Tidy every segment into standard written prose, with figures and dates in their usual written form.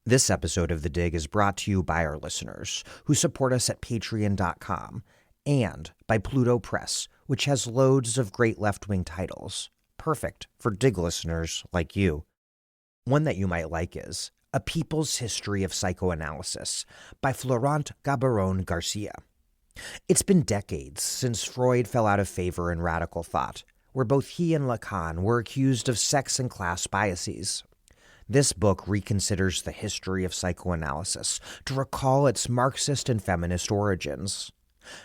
This episode of The Dig is brought to you by our listeners who support us at patreon.com and by Pluto Press, which has loads of great left-wing titles, perfect for Dig listeners like you. One that you might like is A People's History of Psychoanalysis by Florent Gabaron Garcia. It's been decades since Freud fell out of favor in radical thought, where both he and Lacan were accused of sex and class biases. This book reconsiders the history of psychoanalysis to recall its Marxist and feminist origins.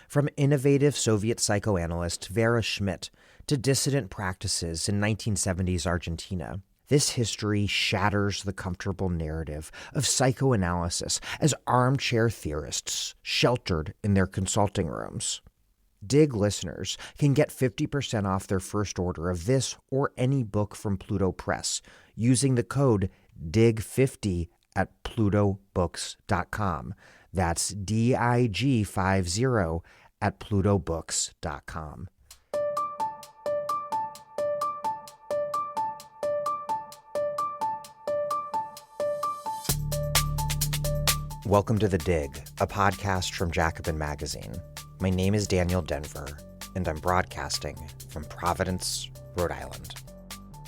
From innovative Soviet psychoanalyst Vera Schmidt to dissident practices in 1970s Argentina, this history shatters the comfortable narrative of psychoanalysis as armchair theorists sheltered in their consulting rooms. Dig listeners can get 50% off their first order of this or any book from Pluto Press using the code DIG50 at plutobooks.com. That's DIG50 at plutobooks.com. Welcome to The Dig, a podcast from Jacobin Magazine. My name is Daniel Denver, and I'm broadcasting from Providence, Rhode Island.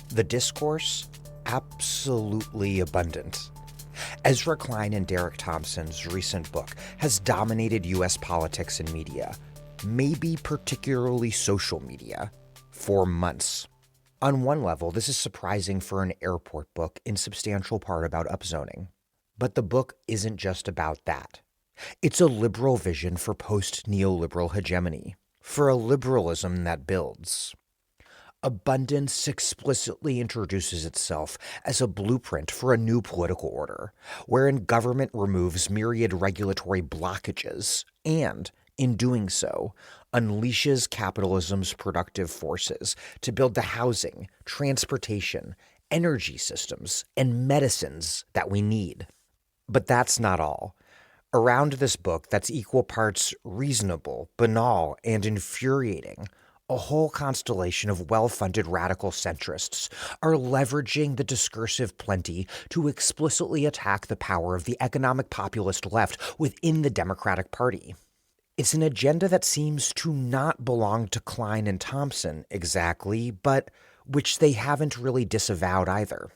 The discourse? Absolutely abundant. Ezra Klein and Derek Thompson's recent book has dominated U.S. politics and media, maybe particularly social media, for months. On one level, this is surprising for an airport book in substantial part about upzoning. But the book isn't just about that. It's a liberal vision for post-neoliberal hegemony, for a liberalism that builds. Abundance explicitly introduces itself as a blueprint for a new political order, wherein government removes myriad regulatory blockages and, in doing so, unleashes capitalism's productive forces to build the housing, transportation, energy systems, and medicines that we need. But that's not all. Around this book that's equal parts reasonable, banal, and infuriating, a whole constellation of well-funded radical centrists are leveraging the discursive plenty to explicitly attack the power of the economic populist left within the Democratic Party. It's an agenda that seems to not belong to Klein and Thompson exactly, but which they haven't really disavowed either.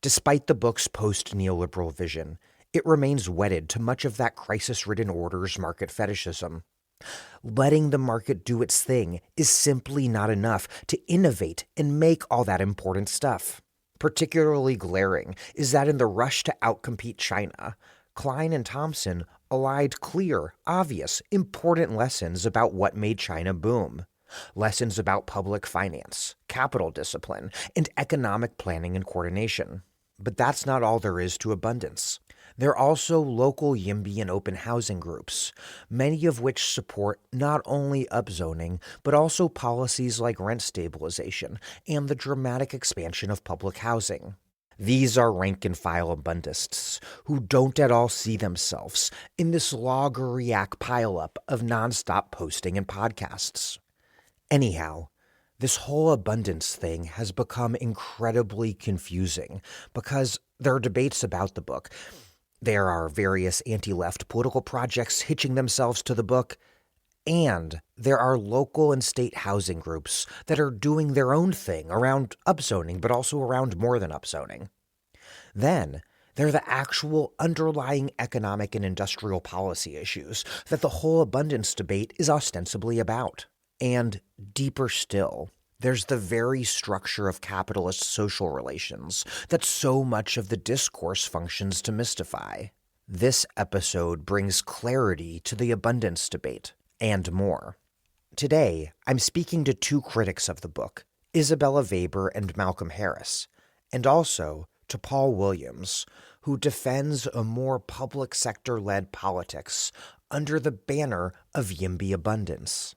Despite the book's post-neoliberal vision, it remains wedded to much of that crisis-ridden order's market fetishism. Letting the market do its thing is simply not enough to innovate and make all that important stuff. Particularly glaring is that in the rush to outcompete China, Klein and Thompson allied clear, obvious, important lessons about what made China boom. Lessons about public finance, capital discipline, and economic planning and coordination. But that's not all there is to abundance. There are also local YIMBY and open housing groups, many of which support not only upzoning, but also policies like rent stabilization and the dramatic expansion of public housing. These are rank-and-file abundists who don't at all see themselves in this log-or-react pileup of nonstop posting and podcasts. Anyhow, this whole abundance thing has become incredibly confusing because there are debates about the book. There are various anti-left political projects hitching themselves to the book, and there are local and state housing groups that are doing their own thing around upzoning, but also around more than upzoning. Then, there are the actual underlying economic and industrial policy issues that the whole abundance debate is ostensibly about. And deeper still, there's the very structure of capitalist social relations that so much of the discourse functions to mystify. This episode brings clarity to the abundance debate, and more. Today, I'm speaking to two critics of the book, Isabella Weber and Malcolm Harris, and also to Paul Williams, who defends a more public sector-led politics under the banner of YIMBY abundance.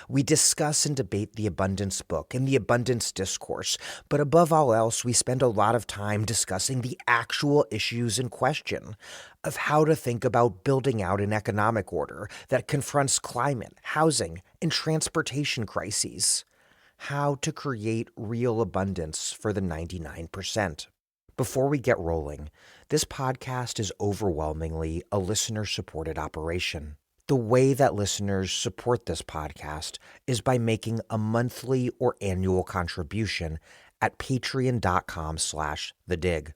We discuss and debate the abundance book and the abundance discourse, but above all else, we spend a lot of time discussing the actual issues in question of how to think about building out an economic order that confronts climate, housing, and transportation crises. How to create real abundance for the 99%. Before we get rolling, this podcast is overwhelmingly a listener-supported operation. The way that listeners support this podcast is by making a monthly or annual contribution at patreon.com/thedig.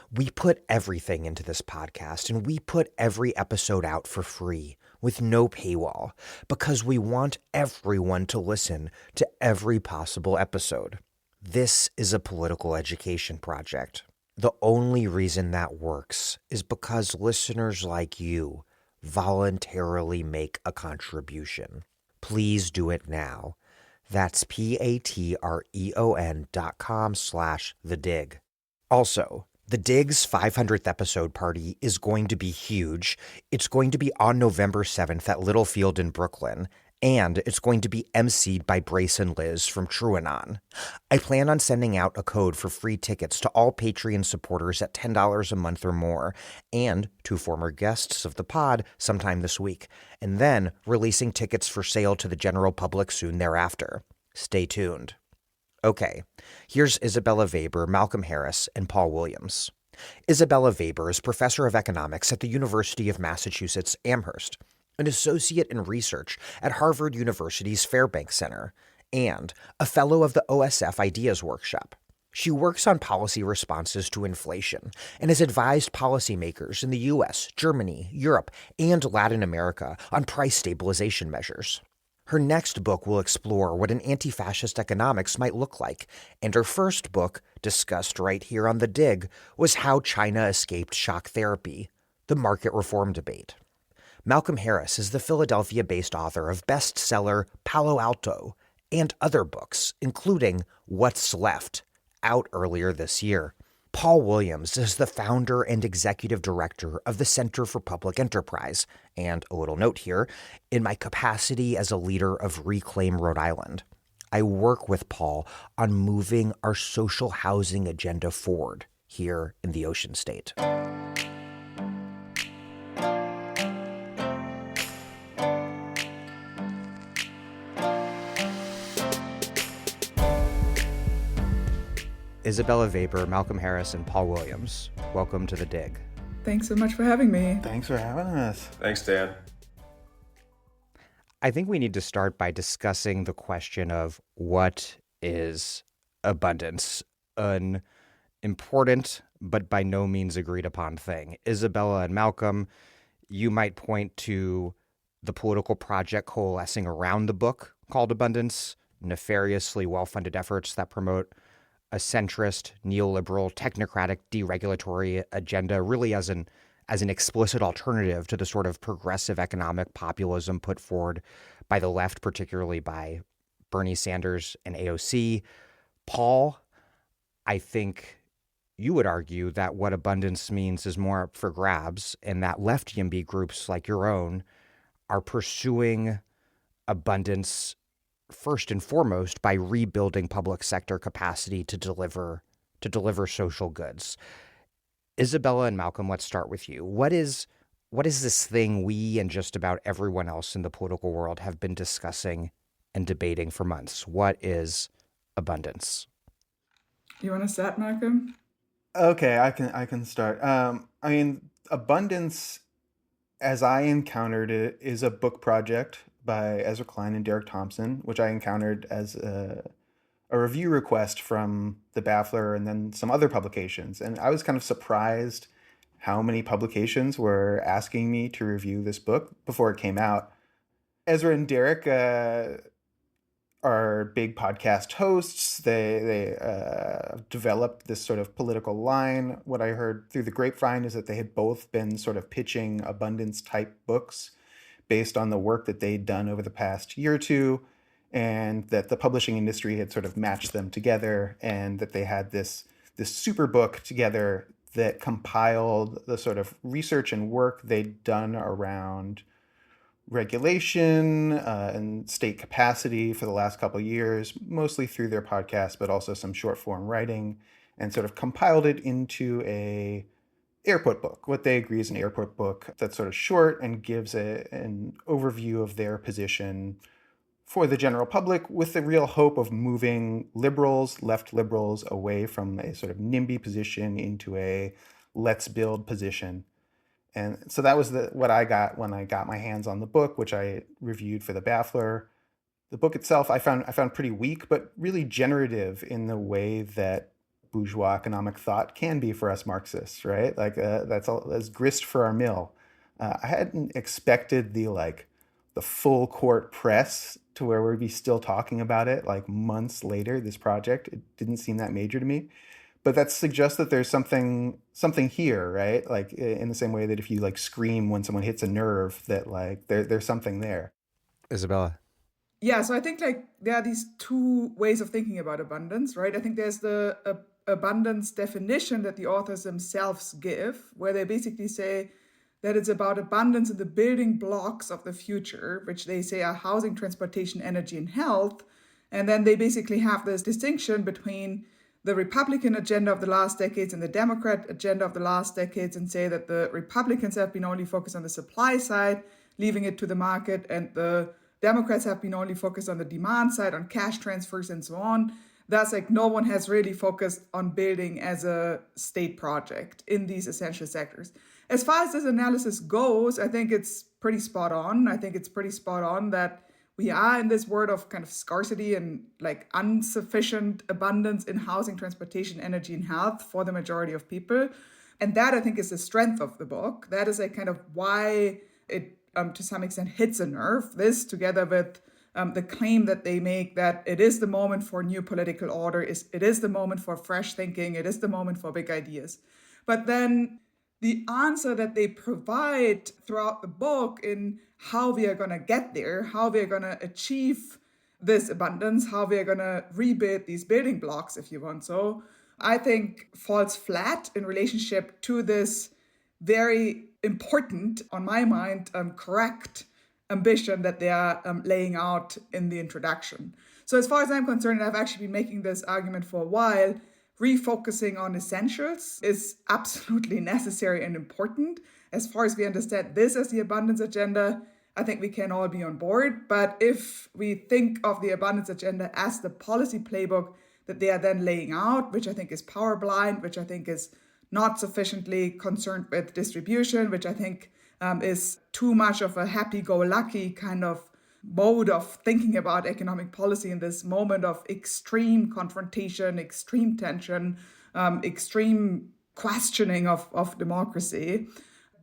We put everything into this podcast, and we put every episode out for free with no paywall because we want everyone to listen to every possible episode. This is a political education project. The only reason that works is because listeners like you voluntarily make a contribution. Please do it now. That's patreon.com/thedig. Also, The Dig's 500th episode party is going to be huge. It's going to be on November 7th at Littlefield in Brooklyn, and it's going to be emceed by Brace and Liz from TrueAnon. I plan on sending out a code for free tickets to all Patreon supporters at $10 a month or more, and to former guests of the pod sometime this week, and then releasing tickets for sale to the general public soon thereafter. Stay tuned. Okay, here's Isabella Weber, Malcolm Harris, and Paul Williams. Isabella Weber is professor of economics at the University of Massachusetts Amherst, an associate in research at Harvard University's Fairbanks Center, and a fellow of the OSF Ideas Workshop. She works on policy responses to inflation and has advised policymakers in the U.S., Germany, Europe, and Latin America on price stabilization measures. Her next book will explore what an anti-fascist economics might look like, and her first book, discussed right here on The Dig, was How China Escaped Shock Therapy, the Market Reform Debate. Malcolm Harris is the Philadelphia-based author of bestseller Palo Alto and other books, including What's Left, out earlier this year. Paul Williams is the founder and executive director of the Center for Public Enterprise, and a little note here, in my capacity as a leader of Reclaim Rhode Island. I work with Paul on moving our social housing agenda forward here in the Ocean State. Isabella Weber, Malcolm Harris, and Paul Williams, welcome to The Dig. Thanks so much for having me. Thanks for having us. Thanks, Dan. I think we need to start by discussing the question of what is abundance, an important but by no means agreed upon thing. Isabella and Malcolm, you might point to the political project coalescing around the book called Abundance, nefariously well-funded efforts that promote a centrist, neoliberal, technocratic, deregulatory agenda, really as an explicit alternative to the sort of progressive economic populism put forward by the left, particularly by Bernie Sanders and AOC. Paul, I think you would argue that what abundance means is more up for grabs, and that left YIMBY groups like your own are pursuing abundance first and foremost by rebuilding public sector capacity to deliver social goods. Isabella and Malcolm, let's start with you. What is this thing we and just about everyone else in the political world have been discussing and debating for months? What is abundance? You want to start, Malcolm? Okay, I can start. Abundance, as I encountered it, is a book project by Ezra Klein and Derek Thompson, which I encountered as a review request from The Baffler and then some other publications. And I was kind of surprised how many publications were asking me to review this book before it came out. Ezra and Derek are big podcast hosts. They developed this sort of political line. What I heard through the grapevine is that they had both been sort of pitching abundance-type books based on the work that they'd done over the past year or two, and that the publishing industry had sort of matched them together, and that they had this super book together that compiled the sort of research and work they'd done around regulation and state capacity for the last couple of years, mostly through their podcast, but also some short form writing, and sort of compiled it into a airport book, what they agree is an airport book that's sort of short and gives an overview of their position for the general public with the real hope of moving liberals, left liberals, away from a sort of NIMBY position into a let's build position. And so that was what I got when I got my hands on the book, which I reviewed for the Baffler. The book itself I found pretty weak, but really generative in the way that bourgeois economic thought can be for us Marxists, right? Like that's grist for our mill. I hadn't expected the full court press to where we'd be still talking about it like months later. This project, it didn't seem that major to me, but that suggests that there's something here, right? Like in the same way that if you like scream when someone hits a nerve, that like there's something there. Isabella. Yeah, so I think like there are these two ways of thinking about abundance, right? I think there's the abundance definition that the authors themselves give, where they basically say that it's about abundance in the building blocks of the future, which they say are housing, transportation, energy, and health. And then they basically have this distinction between the Republican agenda of the last decades and the Democrat agenda of the last decades, and say that the Republicans have been only focused on the supply side, leaving it to the market, and the Democrats have been only focused on the demand side, on cash transfers and so on. Thus, like no one has really focused on building as a state project in these essential sectors. As far as this analysis goes, I think it's pretty spot on. I think it's pretty spot on that we are in this world of kind of scarcity and like insufficient abundance in housing, transportation, energy, and health for the majority of people. And that I think is the strength of the book. That is like kind of why it to some extent hits a nerve. This together with the claim that they make that it is the moment for new political order, it is the moment for fresh thinking, it is the moment for big ideas. But then the answer that they provide throughout the book in how we are going to get there, how we are going to achieve this abundance, how we are going to rebuild these building blocks, if you want so, I think falls flat in relationship to this very important, on my mind, correct ambition that they are laying out in the introduction. So as far as I'm concerned, I've actually been making this argument for a while, refocusing on essentials is absolutely necessary and important. As far as we understand this as the abundance agenda, I think we can all be on board. But if we think of the abundance agenda as the policy playbook that they are then laying out, which I think is power blind, which I think is not sufficiently concerned with distribution, which I think is too much of a happy-go-lucky kind of mode of thinking about economic policy in this moment of extreme confrontation, extreme tension, extreme questioning of democracy.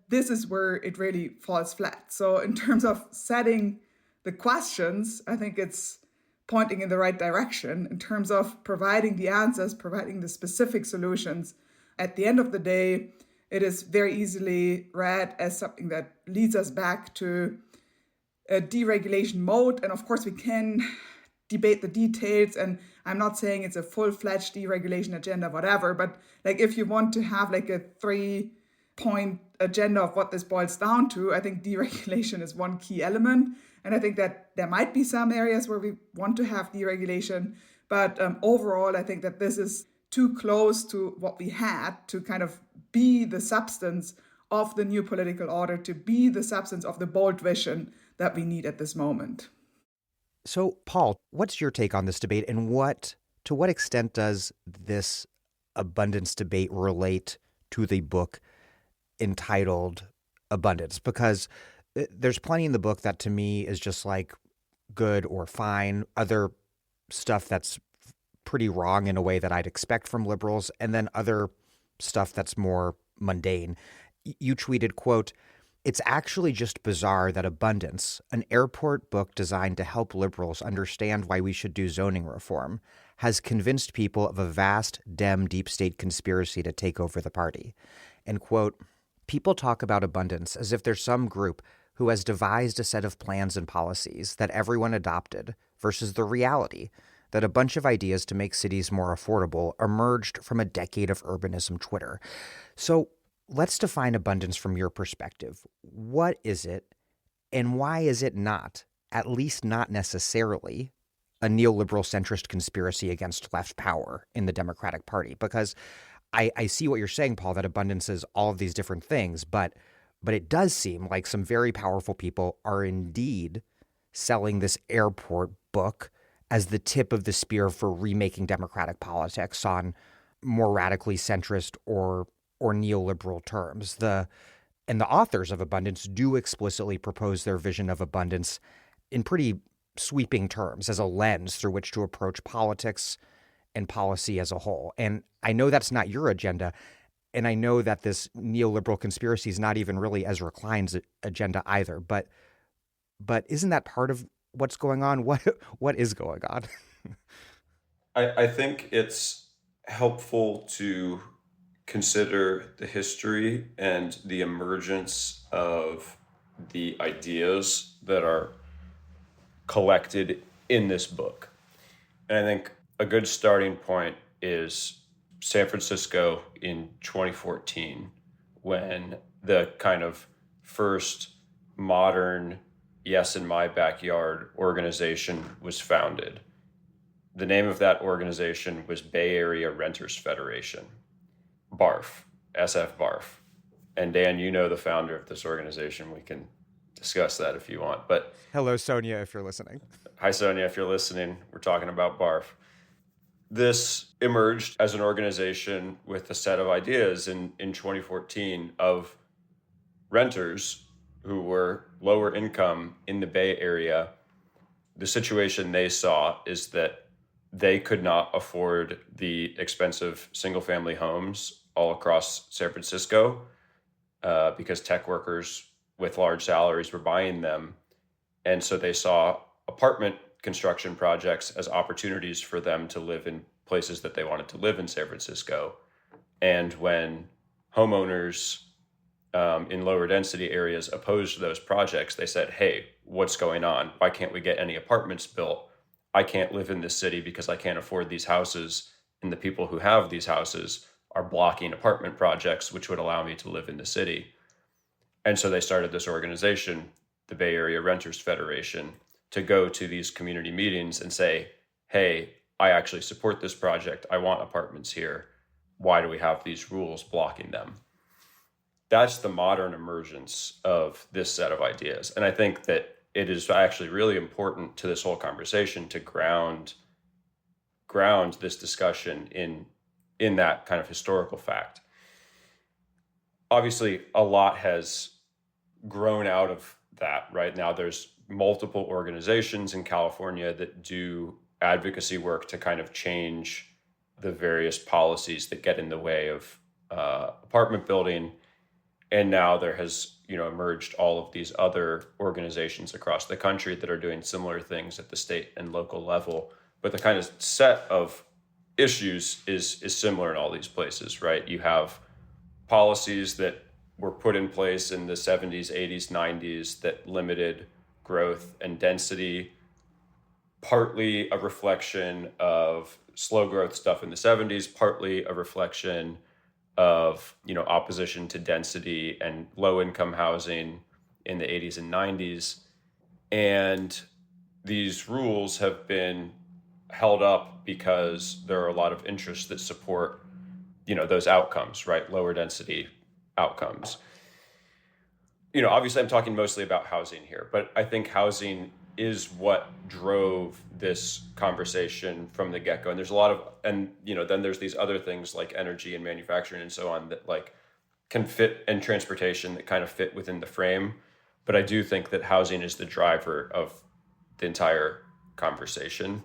This is where it really falls flat. So in terms of setting the questions, I think it's pointing in the right direction. In terms of providing the answers, providing the specific solutions, at the end of the day, it is very easily read as something that leads us back to a deregulation mode. And of course, we can debate the details. And I'm not saying it's a full-fledged deregulation agenda, whatever. But like if you want to have like a 3-point agenda of what this boils down to, I think deregulation is one key element. And I think that there might be some areas where we want to have deregulation. But overall, I think that this is too close to what we had to kind of be the substance of the new political order, to be the substance of the bold vision that we need at this moment. So, Paul, what's your take on this debate, and to what extent does this abundance debate relate to the book entitled Abundance? Because there's plenty in the book that to me is just like good or fine, other stuff that's pretty wrong in a way that I'd expect from liberals, and then other stuff that's more mundane. You tweeted, quote, "It's actually just bizarre that Abundance, an airport book designed to help liberals understand why we should do zoning reform, has convinced people of a vast Dem deep state conspiracy to take over the party." And quote, "People talk about abundance as if there's some group who has devised a set of plans and policies that everyone adopted versus the reality that a bunch of ideas to make cities more affordable emerged from a decade of urbanism Twitter." So let's define abundance from your perspective. What is it, and why is it not, at least not necessarily, a neoliberal centrist conspiracy against left power in the Democratic Party? Because I see what you're saying, Paul, that abundance is all of these different things, but it does seem like some very powerful people are indeed selling this airport book as the tip of the spear for remaking democratic politics on more radically centrist or neoliberal terms. And the authors of Abundance do explicitly propose their vision of abundance in pretty sweeping terms as a lens through which to approach politics and policy as a whole. And I know that's not your agenda. And I know that this neoliberal conspiracy is not even really Ezra Klein's agenda either. But isn't that part of what's going on? What is going on? I think it's helpful to consider the history and the emergence of the ideas that are collected in this book. And I think a good starting point is San Francisco in 2014, when the kind of first modern Yes in My Backyard organization was founded. The name of that organization was Bay Area Renters Federation, BARF, SF-BARF. And Dan, you know the founder of this organization. We can discuss that if you want. But Hello, Sonia, if you're listening. hi, Sonia, if you're listening. We're talking about BARF. This emerged as an organization with a set of ideas in 2014 of renters who were lower income in the Bay Area. The situation they saw is that they could not afford the expensive single-family homes all across San Francisco because tech workers with large salaries were buying them. And so they saw apartment construction projects as opportunities for them to live in places that they wanted to live in San Francisco. And when homeowners in lower density areas opposed those projects, they said, hey, what's going on? Why can't we get any apartments built? I can't live in this city because I can't afford these houses. And the people who have these houses are blocking apartment projects, which would allow me to live in the city. And so they started this organization, the Bay Area Renters Federation, to go to these community meetings and say, hey, I actually support this project. I want apartments here. Why do we have these rules blocking them? That's the modern emergence of this set of ideas. And I think that it is actually really important to this whole conversation to ground this discussion in that kind of historical fact. Obviously, a lot has grown out of that. Right now, there's multiple organizations in California that do advocacy work to kind of change the various policies that get in the way of apartment building. And now there has, emerged all of these other organizations across the country that are doing similar things at the state and local level. But the kind of set of issues is similar in all these places, right? You have policies that were put in place in the 70s, 80s, 90s that limited growth and density, partly a reflection of slow growth stuff in the 70s, partly a reflection of opposition to density and low income housing in the 80s and 90s. And these rules have been held up because there are a lot of interests that support those outcomes, right? Lower density outcomes. Obviously I'm talking mostly about housing here, but I think housing is what drove this conversation from the get-go. And there's a lot of, then there's these other things like energy and manufacturing and so on that can fit, and transportation that kind of fit within the frame. But I do think that housing is the driver of the entire conversation.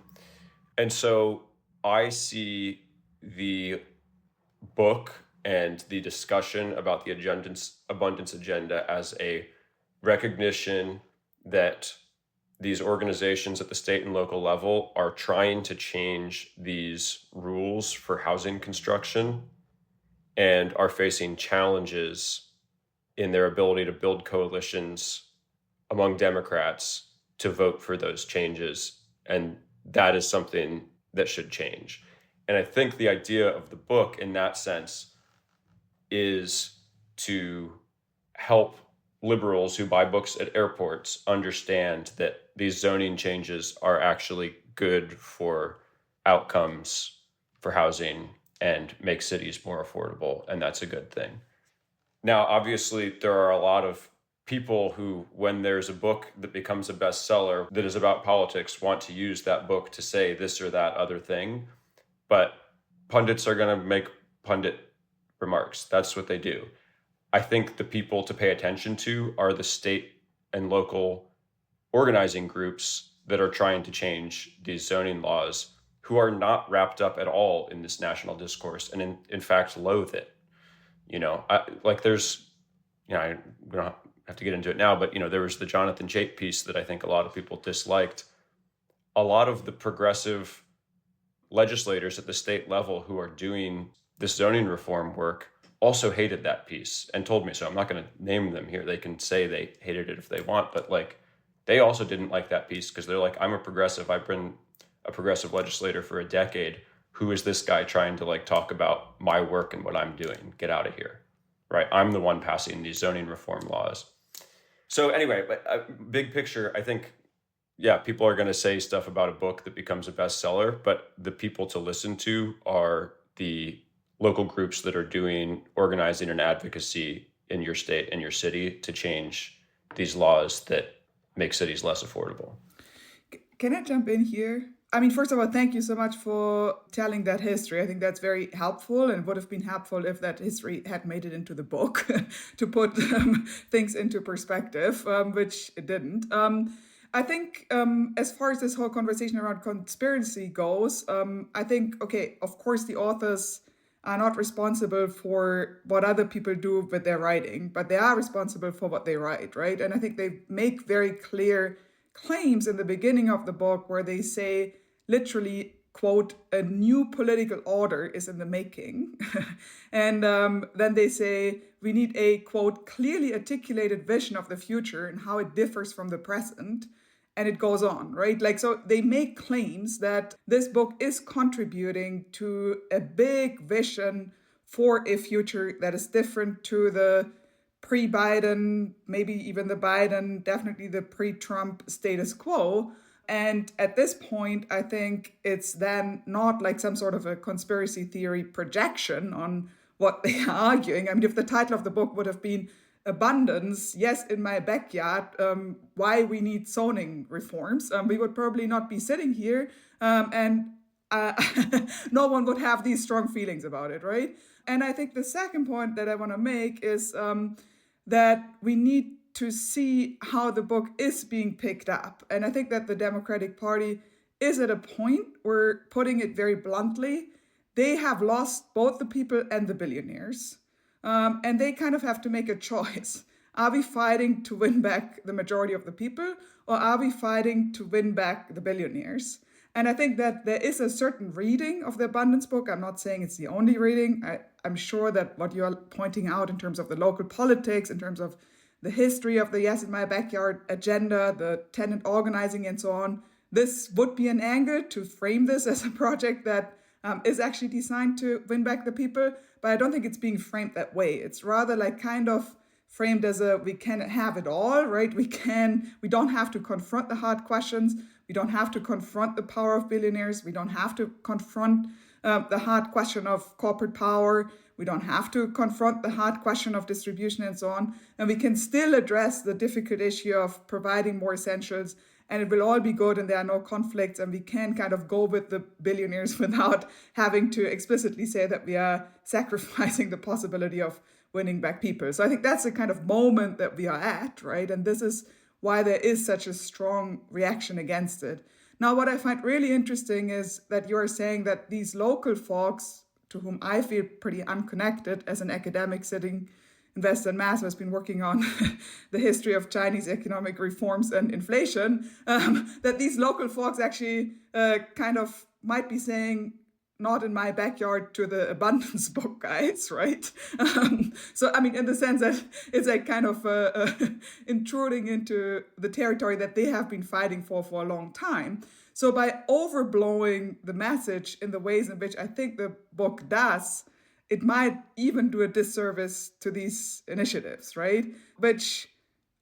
And so I see the book and the discussion about the abundance agenda as a recognition that these organizations at the state and local level are trying to change these rules for housing construction and are facing challenges in their ability to build coalitions among Democrats to vote for those changes. And that is something that should change. And I think the idea of the book in that sense is to help liberals who buy books at airports understand that these zoning changes are actually good for outcomes for housing and make cities more affordable, and that's a good thing. Now, obviously, there are a lot of people who, when there's a book that becomes a bestseller that is about politics, want to use that book to say this or that other thing. But pundits are going to make pundit remarks. That's what they do. I think the people to pay attention to are the state and local organizing groups that are trying to change these zoning laws, who are not wrapped up at all in this national discourse and in fact loathe it. We don't have to get into it now, but there was the Jonathan Chait piece that I think a lot of people disliked. A lot of the progressive legislators at the state level who are doing this zoning reform work also hated that piece and told me so. I'm not going to name them here. They can say they hated it if they want, but they also didn't like that piece because they're like, I'm a progressive. I've been a progressive legislator for a decade. Who is this guy trying to talk about my work and what I'm doing? Get out of here, right? I'm the one passing these zoning reform laws. So anyway, big picture, I think, people are going to say stuff about a book that becomes a bestseller, but the people to listen to are the local groups that are doing organizing and advocacy in your state and your city to change these laws that make cities less affordable. Can I jump in here? I mean, first of all, thank you so much for telling that history. I think that's very helpful, and would have been helpful if that history had made it into the book to put things into perspective, which it didn't. I think as far as this whole conversation around conspiracy goes, I think, okay, of course, the authors are not responsible for what other people do with their writing, but they are responsible for what they write, right? And I think they make very clear claims in the beginning of the book where they say, literally, quote, a new political order is in the making. And then they say, we need a, quote, clearly articulated vision of the future and how it differs from the present. And it goes on, right? So they make claims that this book is contributing to a big vision for a future that is different to the pre-Biden, maybe even the Biden, definitely the pre-Trump status quo. And at this point, I think it's then not like some sort of a conspiracy theory projection on what they are arguing. I mean, if the title of the book would have been Abundance, yes, in my backyard, why we need zoning reforms, we would probably not be sitting here, and no one would have these strong feelings about it, right? And I think the second point that I want to make is that we need to see how the book is being picked up. And I think that the Democratic Party is at a point where, putting it very bluntly, they have lost both the people and the billionaires. And they kind of have to make a choice. Are we fighting to win back the majority of the people, or are we fighting to win back the billionaires? And I think that there is a certain reading of the Abundance book. I'm not saying it's the only reading. I'm sure that what you're pointing out in terms of the local politics, in terms of the history of the Yes in My Backyard agenda, the tenant organizing and so on, this would be an angle to frame this as a project that is actually designed to win back the people. But I don't think it's being framed that way. It's rather kind of framed as we can have it all, right? We don't have to confront the hard questions. We don't have to confront the power of billionaires. We don't have to confront the hard question of corporate power. We don't have to confront the hard question of distribution and so on. And we can still address the difficult issue of providing more essentials, and it will all be good and there are no conflicts, and we can kind of go with the billionaires without having to explicitly say that we are sacrificing the possibility of winning back people. So I think that's the kind of moment that we are at, right? And this is why there is such a strong reaction against it. Now, what I find really interesting is that you are saying that these local folks, to whom I feel pretty unconnected as an academic sitting in Western Mass who has been working on the history of Chinese economic reforms and inflation, that these local folks actually kind of might be saying, not in my backyard to the Abundance book guys, right? So, I mean, in the sense that it's kind of intruding into the territory that they have been fighting for a long time. So by overblowing the message in the ways in which I think the book does, it might even do a disservice to these initiatives, right? Which,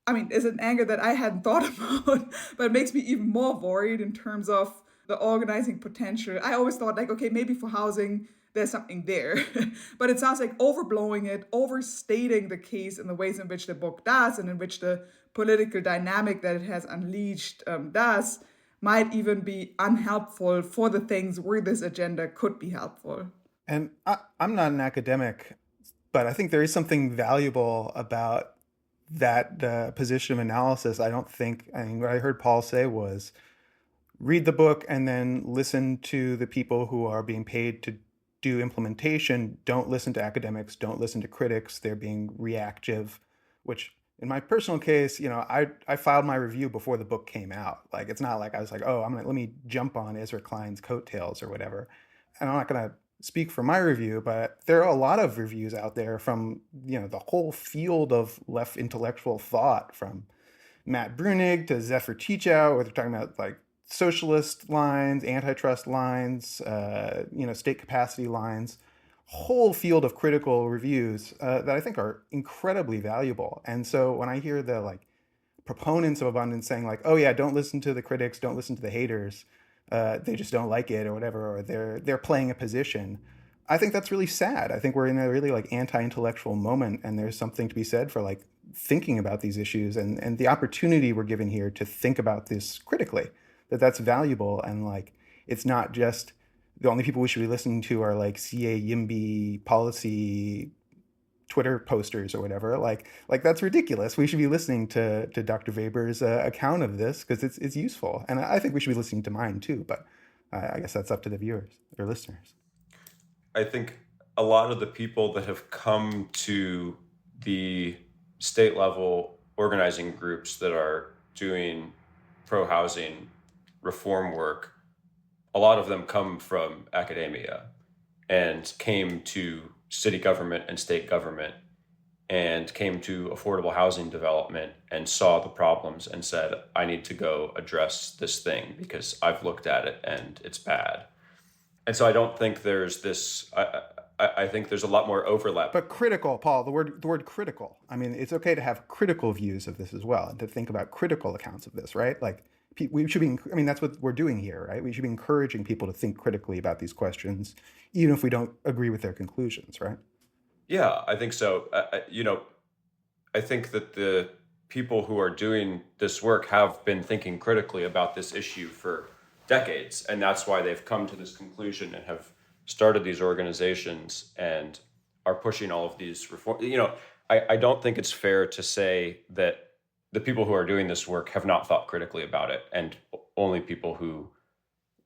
I mean, is an angle that I hadn't thought about, but it makes me even more worried in terms of the organizing potential. I always thought okay, maybe for housing, there's something there. But it sounds like overblowing it, overstating the case in the ways in which the book does, and in which the political dynamic that it has unleashed does, might even be unhelpful for the things where this agenda could be helpful. And I'm not an academic, but I think there is something valuable about that position of analysis. I mean, what I heard Paul say was read the book and then listen to the people who are being paid to do implementation. Don't listen to academics, don't listen to critics. They're being reactive, which in my personal case, I filed my review before the book came out. Like, it's not like I was like, oh, let me jump on Ezra Klein's coattails or whatever. And I'm not going to speak for my review, but there are a lot of reviews out there from, the whole field of left intellectual thought, from Matt Brunig to Zephyr Teachout, where they're talking about like socialist lines, antitrust lines, state capacity lines, whole field of critical reviews that I think are incredibly valuable. And so when I hear the like proponents of abundance saying like, oh yeah, don't listen to the critics, don't listen to the haters, they just don't like it or whatever, or they're playing a position, I think that's really sad. I think we're in a really like anti-intellectual moment, and there's something to be said for like thinking about these issues and the opportunity we're given here to think about this critically, that's valuable. And like, it's not just the only people we should be listening to are like CA YIMBY policy Twitter posters or whatever. Like that's ridiculous. We should be listening to Dr. Weber's account of this because it's useful. And I think we should be listening to mine too, but I guess that's up to the viewers or listeners. I think a lot of the people that have come to the state level organizing groups that are doing pro-housing reform work, a lot of them come from academia and came to city government and state government and came to affordable housing development and saw the problems and said, I need to go address this thing because I've looked at it and it's bad. And so I don't think there's this, I think there's a lot more overlap. But critical, Paul, the word critical. I mean, it's okay to have critical views of this as well, and to think about critical accounts of this, right? Like, we should be, I mean, that's what we're doing here, right? We should be encouraging people to think critically about these questions, even if we don't agree with their conclusions, right? Yeah, I think so. I think that the people who are doing this work have been thinking critically about this issue for decades, and that's why they've come to this conclusion and have started these organizations and are pushing all of these reforms. I don't think it's fair to say that the people who are doing this work have not thought critically about it, and only people who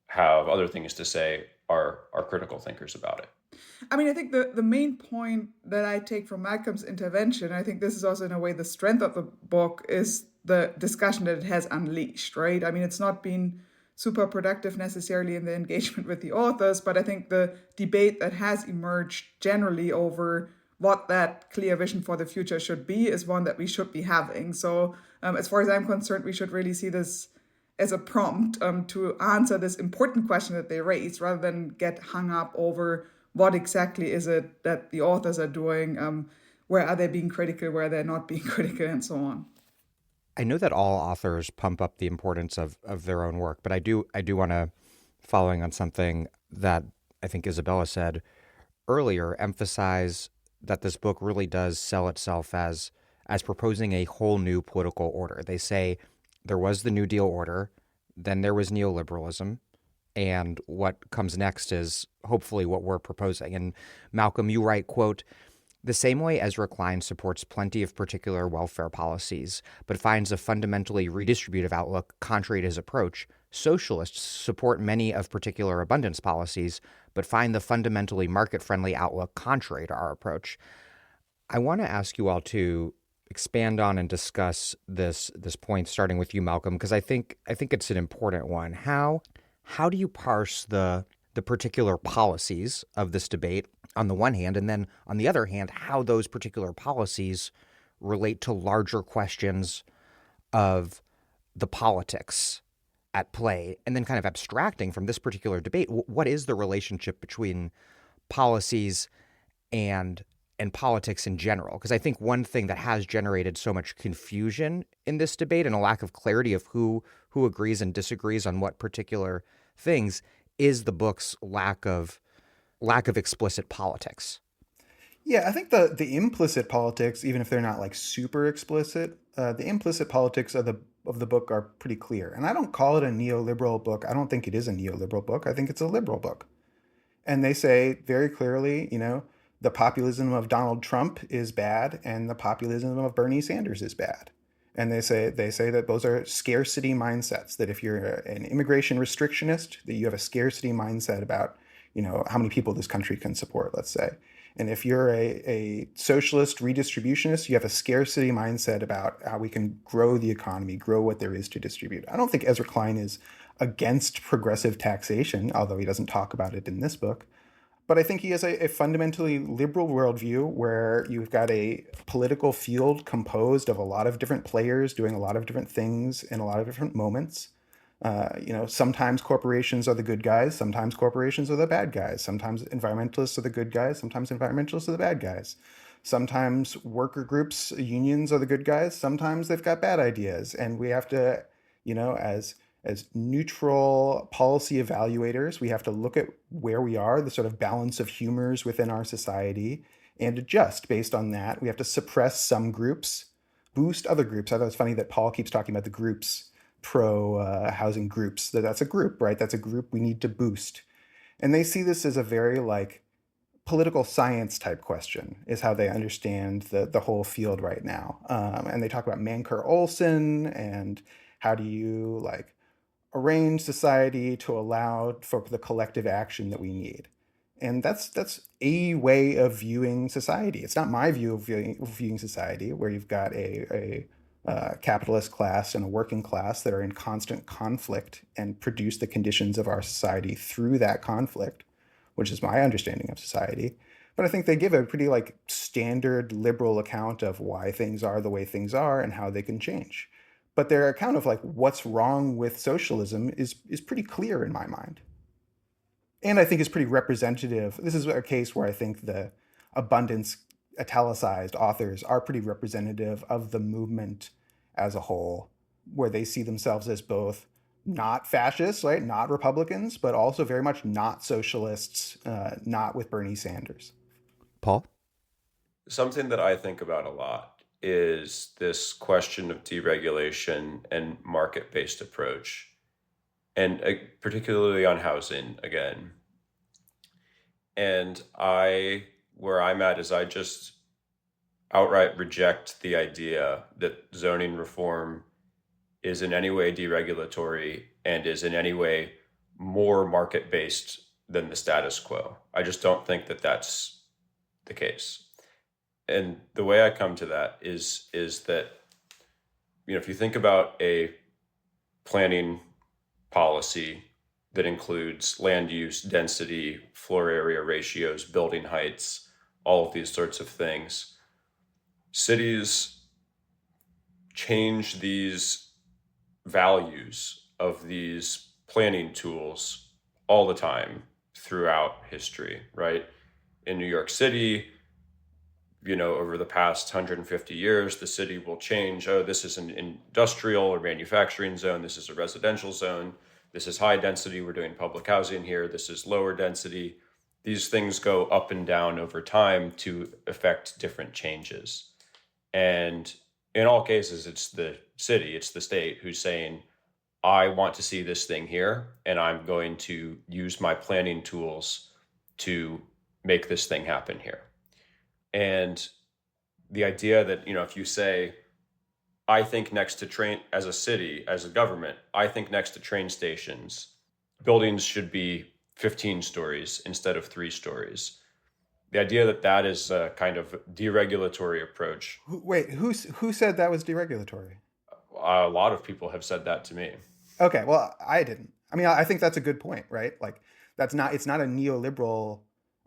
have other things to say are critical thinkers about it. I mean, I think the main point that I take from Malcolm's intervention, I think this is also in a way the strength of the book, is the discussion that it has unleashed, right? I mean, it's not been super productive necessarily in the engagement with the authors, but I think the debate that has emerged generally over what that clear vision for the future should be is one that we should be having. So as far as I'm concerned, we should really see this as a prompt to answer this important question that they raise, rather than get hung up over what exactly is it that the authors are doing, where are they being critical, where they're not being critical, and so on. I know that all authors pump up the importance of their own work, but I do want to, following on something that I think Isabella said earlier, emphasize that this book really does sell itself as proposing a whole new political order. They say there was the New Deal order, then there was neoliberalism, and what comes next is hopefully what we're proposing. And Malcolm, you write, quote, "The same way Ezra Klein supports plenty of particular welfare policies, but finds a fundamentally redistributive outlook contrary to his approach, socialists support many of particular abundance policies, but find the fundamentally market-friendly outlook contrary to our approach." I want to ask you all to expand on and discuss this point, starting with you, Malcolm, because I think it's an important one. How do you parse the particular policies of this debate on the one hand, and then on the other hand, how those particular policies relate to larger questions of the politics at play, and then kind of abstracting from this particular debate, what is the relationship between policies and politics in general? Because I think one thing that has generated so much confusion in this debate and a lack of clarity of who agrees and disagrees on what particular things is the book's lack of lack of explicit politics. Yeah, I think the implicit politics, even if they're not like super explicit, the implicit politics of the book are pretty clear. And I don't call it a neoliberal book. I don't think it is a neoliberal book. I think it's a liberal book. And they say very clearly, the populism of Donald Trump is bad and the populism of Bernie Sanders is bad. And they say that those are scarcity mindsets, that if you're an immigration restrictionist, that you have a scarcity mindset about, how many people this country can support, let's say. And if you're a socialist redistributionist, you have a scarcity mindset about how we can grow the economy, grow what there is to distribute. I don't think Ezra Klein is against progressive taxation, although he doesn't talk about it in this book. But I think he has a fundamentally liberal worldview where you've got a political field composed of a lot of different players doing a lot of different things in a lot of different moments. Sometimes corporations are the good guys, sometimes corporations are the bad guys, sometimes environmentalists are the good guys, sometimes environmentalists are the bad guys. Sometimes worker groups, unions are the good guys, sometimes they've got bad ideas. And we have to, as neutral policy evaluators, we have to look at where we are, the sort of balance of humors within our society, and adjust based on that. We have to suppress some groups, boost other groups. I thought it's funny that Paul keeps talking about the groups, pro housing groups. That's a group, right? That's a group we need to boost. And they see this as a very political science type question, is how they understand the whole field right now. And they talk about Manker-Olson and how do you arrange society to allow for the collective action that we need. And that's a way of viewing society. It's not my view of viewing society, where you've got a capitalist class and a working class that are in constant conflict and produce the conditions of our society through that conflict, which is my understanding of society. But I think they give a pretty standard liberal account of why things are the way things are and how they can change. But their account of what's wrong with socialism is pretty clear in my mind. And I think is pretty representative. This is a case where I think the abundance italicized authors are pretty representative of the movement as a whole, where they see themselves as both not fascists, right, not Republicans, but also very much not socialists, not with Bernie Sanders. Paul? Something that I think about a lot is this question of deregulation and market-based approach, and particularly on housing again. And where I'm at is I just outright reject the idea that zoning reform is in any way deregulatory and is in any way more market-based than the status quo. I just don't think that that's the case. And the way I come to that is that, if you think about a planning policy that includes land use, density, floor area ratios, building heights, all of these sorts of things, cities change these values of these planning tools all the time throughout history, right? In New York City, over the past 150 years, the city will change. Oh, this is an industrial or manufacturing zone. This is a residential zone. This is high density. We're doing public housing here. This is lower density. These things go up and down over time to affect different changes. And in all cases, it's the city, it's the state who's saying, I want to see this thing here, and I'm going to use my planning tools to make this thing happen here. And the idea that, if you say, I think next to train, as a city, as a government, I think next to train stations, buildings should be 15 stories instead of 3 stories. The idea that is a kind of deregulatory approach. Wait, who said that was deregulatory? A lot of people have said that to me. Okay, well, I didn't. I think that's a good point, right? It's not a neoliberal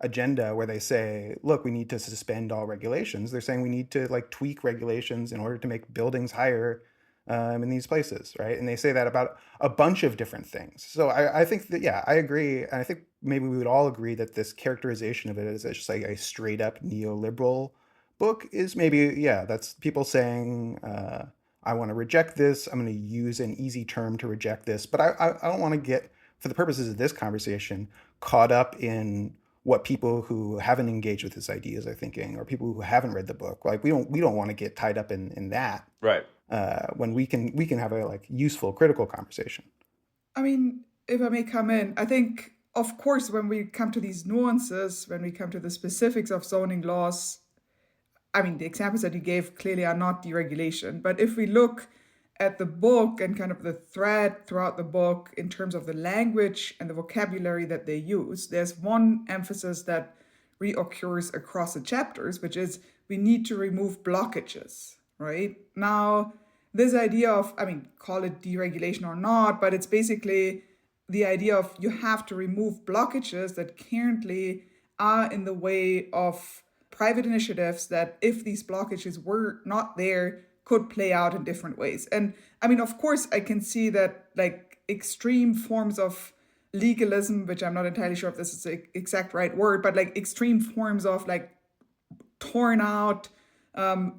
agenda where they say, look, we need to suspend all regulations. They're saying we need to tweak regulations in order to make buildings higher in these places, right? And they say that about a bunch of different things. So I think that, yeah, I agree. And I think maybe we would all agree that this characterization of it as just a straight up neoliberal book is maybe, yeah, that's people saying, I want to reject this. I'm going to use an easy term to reject this. But I don't want to get, for the purposes of this conversation, caught up in what people who haven't engaged with his ideas are thinking, or people who haven't read the book. Like we don't want to get tied up in that. Right. When we can have a like useful critical conversation. I mean, if I may come in, I think, of course, when we come to these nuances, when we come to the specifics of zoning laws, I mean, the examples that you gave clearly are not deregulation. But if we look at the book and kind of the thread throughout the book in terms of the language and the vocabulary that they use, there's one emphasis that reoccurs across the chapters, which is we need to remove blockages, right? Now, this idea of, I mean, call it deregulation or not, but it's basically the idea of you have to remove blockages that currently are in the way of private initiatives that, if these blockages were not there, could play out in different ways. And I mean, of course, I can see that like extreme forms of legalism, which I'm not entirely sure if this is the exact right word, but like extreme forms of like torn out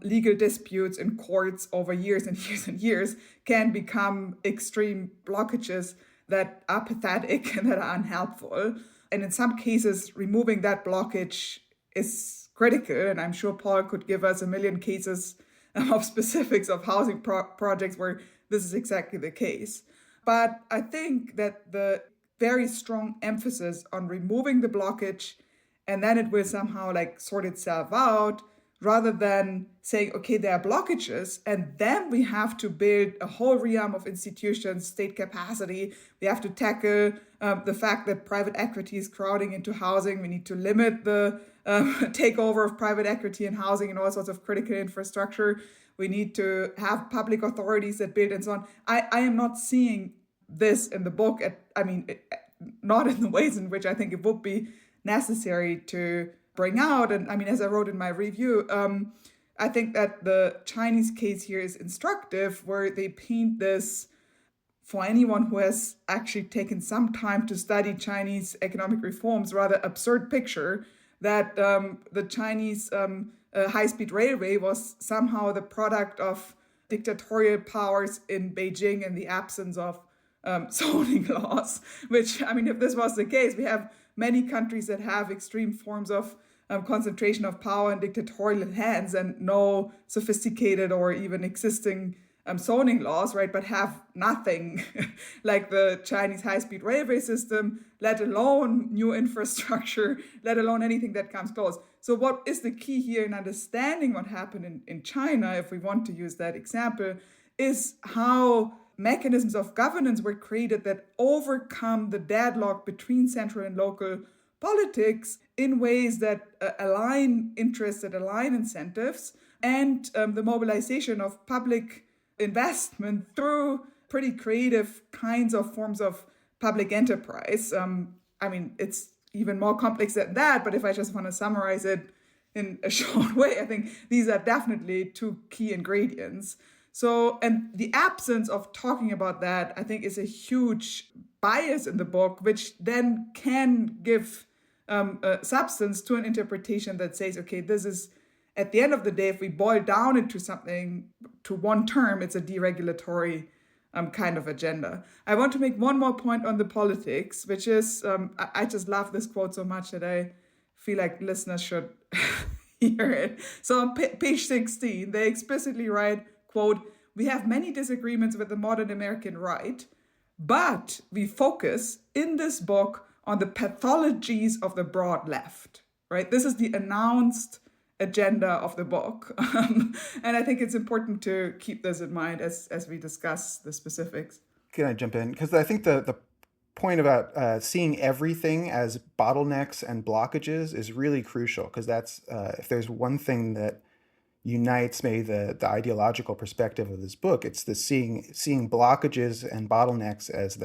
legal disputes in courts over years and years and years can become extreme blockages that are pathetic and that are unhelpful. And in some cases, removing that blockage is critical. And I'm sure Paul could give us a million cases of specifics of housing projects where this is exactly the case. But I think that the very strong emphasis on removing the blockage and then it will somehow like sort itself out, rather than saying, okay, there are blockages, and then we have to build a whole realm of institutions, state capacity. We have to tackle the fact that private equity is crowding into housing. We need to limit the takeover of private equity in housing and all sorts of critical infrastructure. We need to have public authorities that build and so on. I am not seeing this in the book. Not in the ways in which I think it would be necessary to bring out. And I mean, as I wrote in my review, I think that the Chinese case here is instructive, where they paint this, for anyone who has actually taken some time to study Chinese economic reforms, rather absurd picture that the Chinese high-speed railway was somehow the product of dictatorial powers in Beijing in the absence of zoning laws, which, I mean, if this was the case, we have many countries that have extreme forms of concentration of power in dictatorial hands and no sophisticated or even existing zoning laws, right? But have nothing like the Chinese high-speed railway system, let alone new infrastructure, let alone anything that comes close. So what is the key here in understanding what happened in China, if we want to use that example, is how mechanisms of governance were created that overcome the deadlock between central and local politics in ways that align interests, that align incentives, and the mobilization of public investment through pretty creative kinds of forms of public enterprise. I mean, it's even more complex than that, but if I just want to summarize it in a short way, I think these are definitely two key ingredients. So, and the absence of talking about that, I think, is a huge bias in the book, which then can give substance to an interpretation that says, okay, this is, at the end of the day, if we boil down into something, to one term, it's a deregulatory kind of agenda. I want to make one more point on the politics, which is, I just love this quote so much that I feel like listeners should hear it. So on page 16, they explicitly write, quote, "We have many disagreements with the modern American right, but we focus in this book on the pathologies of the broad left," right? This is the announced agenda of the book. And I think it's important to keep this in mind as we discuss the specifics. Can I jump in? Because I think the point about seeing everything as bottlenecks and blockages is really crucial, because that's, if there's one thing that unites maybe the ideological perspective of this book, it's the seeing blockages and bottlenecks as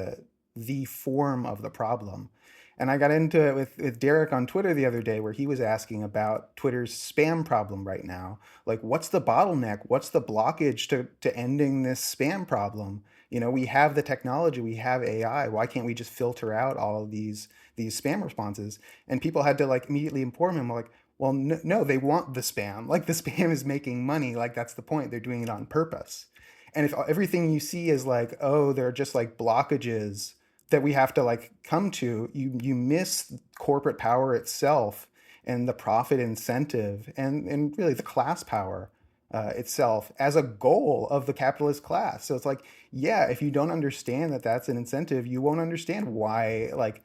the form of the problem. And I got into it with Derek on Twitter the other day, where he was asking about Twitter's spam problem right now. Like, what's the bottleneck? What's the blockage to ending this spam problem? You know, we have the technology, we have AI. Why can't we just filter out all of these spam responses? And people had to like immediately inform him, like, well, no, they want the spam. Like, the spam is making money. Like, that's the point. They're doing it on purpose. And if everything you see is like, oh, they're just like blockages that we have to like come to. You miss corporate power itself and the profit incentive and really the class power itself as a goal of the capitalist class. So it's like, yeah, if you don't understand that that's an incentive, you won't understand why like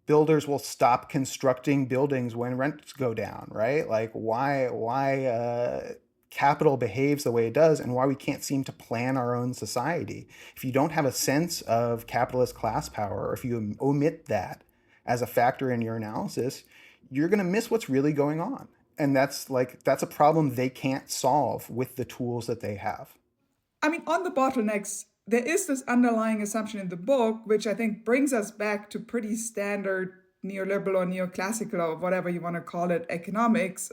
builders will stop constructing buildings when rents go down, right? Like why capital behaves the way it does and why we can't seem to plan our own society. If you don't have a sense of capitalist class power, or if you omit that as a factor in your analysis, you're going to miss what's really going on. And that's a problem they can't solve with the tools that they have. I mean, on the bottlenecks, there is this underlying assumption in the book, which I think brings us back to pretty standard neoliberal or neoclassical or whatever you want to call it economics,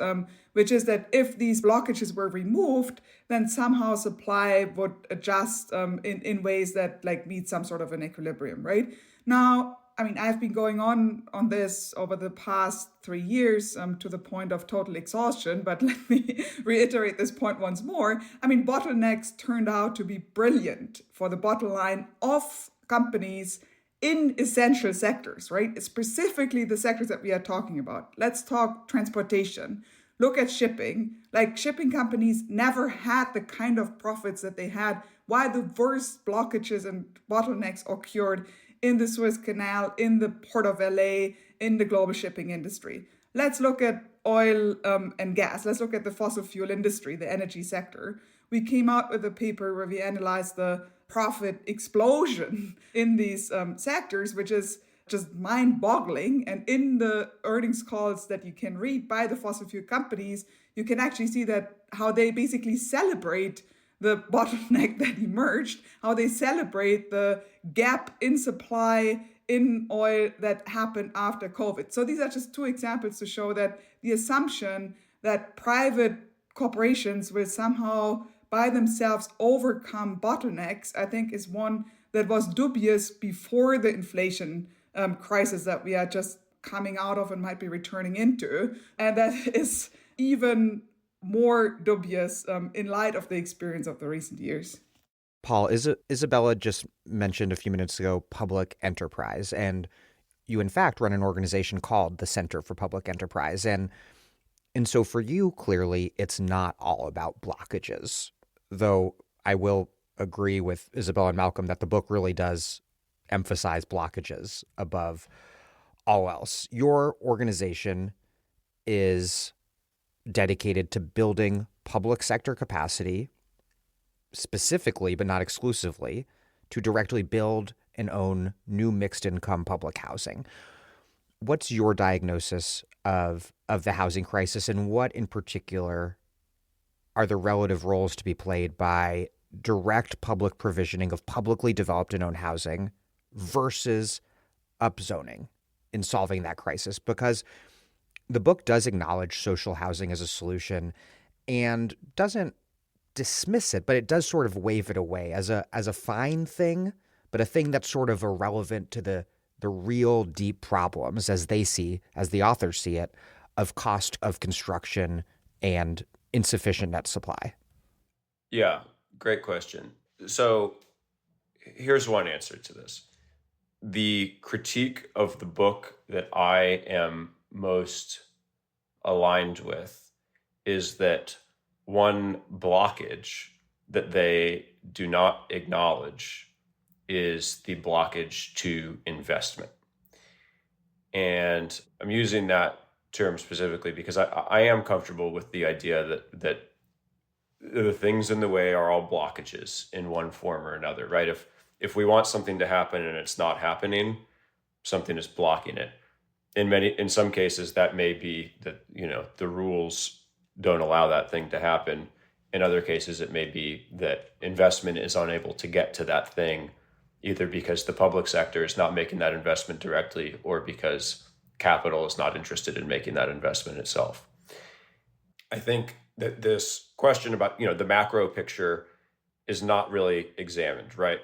which is that if these blockages were removed, then somehow supply would adjust in ways that like meet some sort of an equilibrium, right? Now, I mean, I've been going on this over the past 3 years to the point of total exhaustion, but let me reiterate this point once more. I mean, bottlenecks turned out to be brilliant for the bottom line of companies in essential sectors, right? Specifically the sectors that we are talking about. Let's talk transportation. Look at shipping. Like shipping companies never had the kind of profits that they had while the worst blockages and bottlenecks occurred in the Suez Canal, in the Port of LA, in the global shipping industry. Let's look at oil and gas. Let's look at the fossil fuel industry, the energy sector. We came out with a paper where we analyzed the profit explosion in these sectors, which is just mind-boggling. And in the earnings calls that you can read by the fossil fuel companies, you can actually see that how they basically celebrate the bottleneck that emerged, how they celebrate the gap in supply in oil that happened after COVID. So these are just two examples to show that the assumption that private corporations will somehow by themselves overcome bottlenecks, I think is one that was dubious before the inflation crisis that we are just coming out of and might be returning into. And that is even more dubious in light of the experience of the recent years. Paul, Isabella just mentioned a few minutes ago public enterprise, and you in fact run an organization called the Center for Public Enterprise. And so for you, clearly, it's not all about blockages, though I will agree with Isabella and Malcolm that the book really does emphasize blockages above all else. Your organization is dedicated to building public sector capacity, specifically, but not exclusively, to directly build and own new mixed income public housing. What's your diagnosis of the housing crisis, and what in particular are the relative roles to be played by direct public provisioning of publicly developed and owned housing versus upzoning in solving that crisis? Because the book does acknowledge social housing as a solution and doesn't dismiss it, but it does sort of wave it away as a fine thing, but a thing that's sort of irrelevant to the real deep problems as the authors see it, of cost of construction and insufficient net supply. Yeah, great question. So here's one answer to this. The critique of the book that I am most aligned with is that one blockage that they do not acknowledge is the blockage to investment. And I'm using that term specifically because I am comfortable with the idea that the things in the way are all blockages in one form or another, right? If we want something to happen and it's not happening, something is blocking it. In some cases, that may be that, the rules don't allow that thing to happen. In other cases, it may be that investment is unable to get to that thing, either because the public sector is not making that investment directly or because capital is not interested in making that investment itself. I think that this question about, the macro picture is not really examined, right?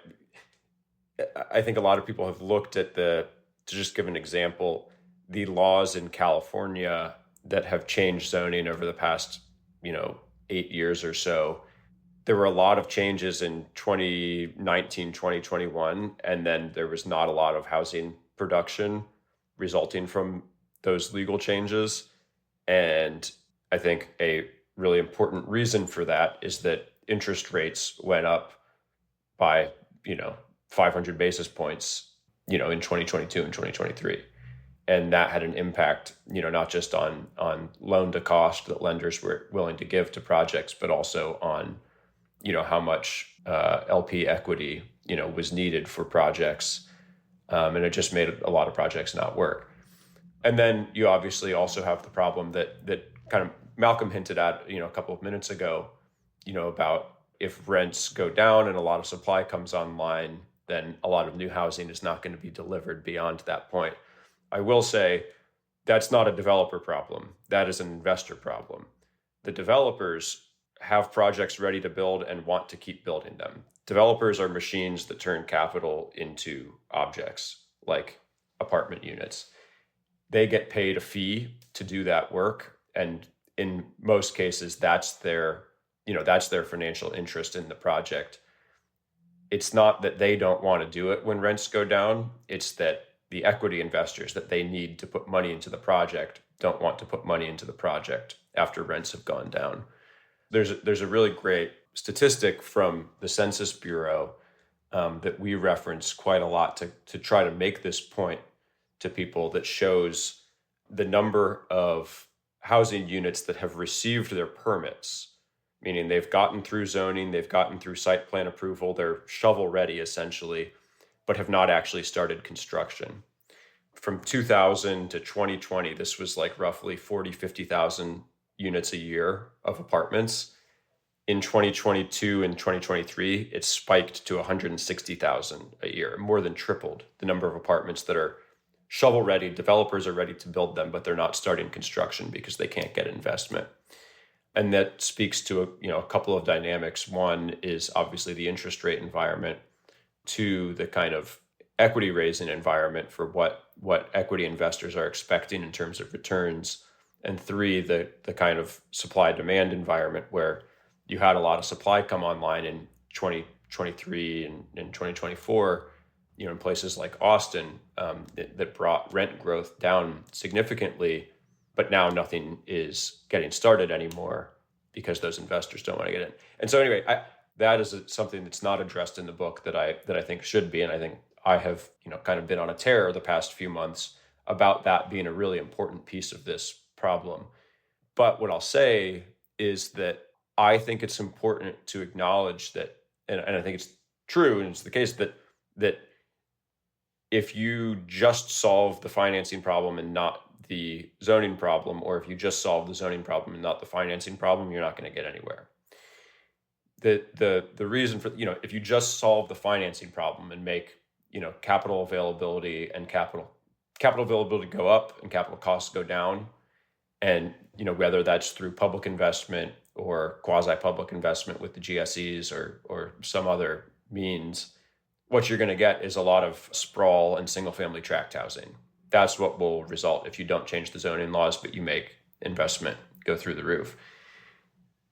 I think a lot of people have looked at to just give an example, the laws in California that have changed zoning over the past, 8 years or so. there were a lot of changes in 2019, 2021, and then there was not a lot of housing production resulting from those legal changes. And I think a really important reason for that is that interest rates went up by, 500 basis points, in 2022 and 2023. And that had an impact, not just on loan to cost that lenders were willing to give to projects, but also on, how much LP equity, was needed for projects. And it just made a lot of projects not work. And then you obviously also have the problem that kind of Malcolm hinted at, a couple of minutes ago, about if rents go down and a lot of supply comes online, then a lot of new housing is not going to be delivered beyond that point. I will say that's not a developer problem. That is an investor problem. The developers have projects ready to build and want to keep building them. Developers are machines that turn capital into objects like apartment units. They get paid a fee to do that work. And in most cases, that's their financial interest in the project. It's not that they don't want to do it when rents go down. It's that the equity investors that they need to put money into the project don't want to put money into the project after rents have gone down. There's a really great statistic from the Census Bureau that we reference quite a lot to try to make this point to people, that shows the number of housing units that have received their permits, meaning they've gotten through zoning, they've gotten through site plan approval, they're shovel ready essentially, but have not actually started construction. From 2000 to 2020, this was like roughly 50,000 units a year of apartments. In 2022 and 2023, it spiked to 160,000 a year, more than tripled the number of apartments that are shovel ready. Developers are ready to build them, but they're not starting construction because they can't get investment. And that speaks to a couple of dynamics. One is obviously the interest rate environment. Two, the kind of equity raising environment for what equity investors are expecting in terms of returns. And three, the kind of supply demand environment where you had a lot of supply come online in 2023 and in 2024, in places like Austin, that brought rent growth down significantly. But now nothing is getting started anymore because those investors don't want to get in. And so anyway, that is something that's not addressed in the book that I think should be. And I think I have kind of been on a tear the past few months about that being a really important piece of this problem. But what I'll say is that I think it's important to acknowledge that, and I think it's true, and it's the case that if you just solve the financing problem and not the zoning problem, or if you just solve the zoning problem and not the financing problem, you're not going to get anywhere. The reason for, if you just solve the financing problem and make, capital availability and capital availability go up and capital costs go down, and, whether that's through public investment or quasi-public investment with the GSEs or some other means, what you're going to get is a lot of sprawl and single-family tract housing. That's what will result if you don't change the zoning laws, but you make investment go through the roof.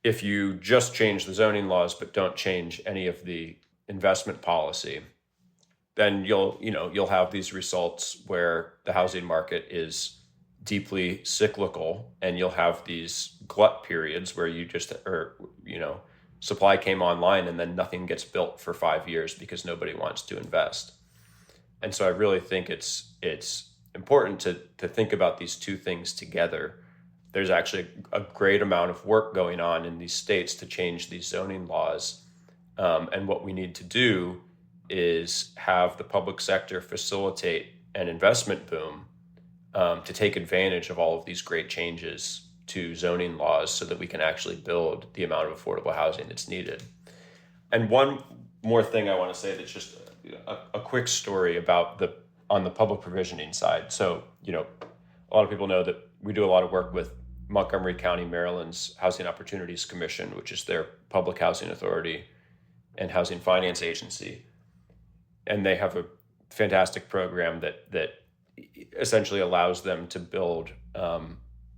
If you just change the zoning laws, but don't change any of the investment policy, then you'll have these results where the housing market is deeply cyclical, and you'll have these glut periods where supply came online and then nothing gets built for 5 years because nobody wants to invest. And so I really think it's important to think about these two things together. There's actually a great amount of work going on in these states to change these zoning laws. And what we need to do is have the public sector facilitate an investment boom to take advantage of all of these great changes to zoning laws so that we can actually build the amount of affordable housing that's needed. And one more thing I want to say, that's just a quick story about on the public provisioning side. So, a lot of people know that we do a lot of work with Montgomery County, Maryland's Housing Opportunities Commission, which is their public housing authority and housing finance agency. And they have a fantastic program that essentially allows them to build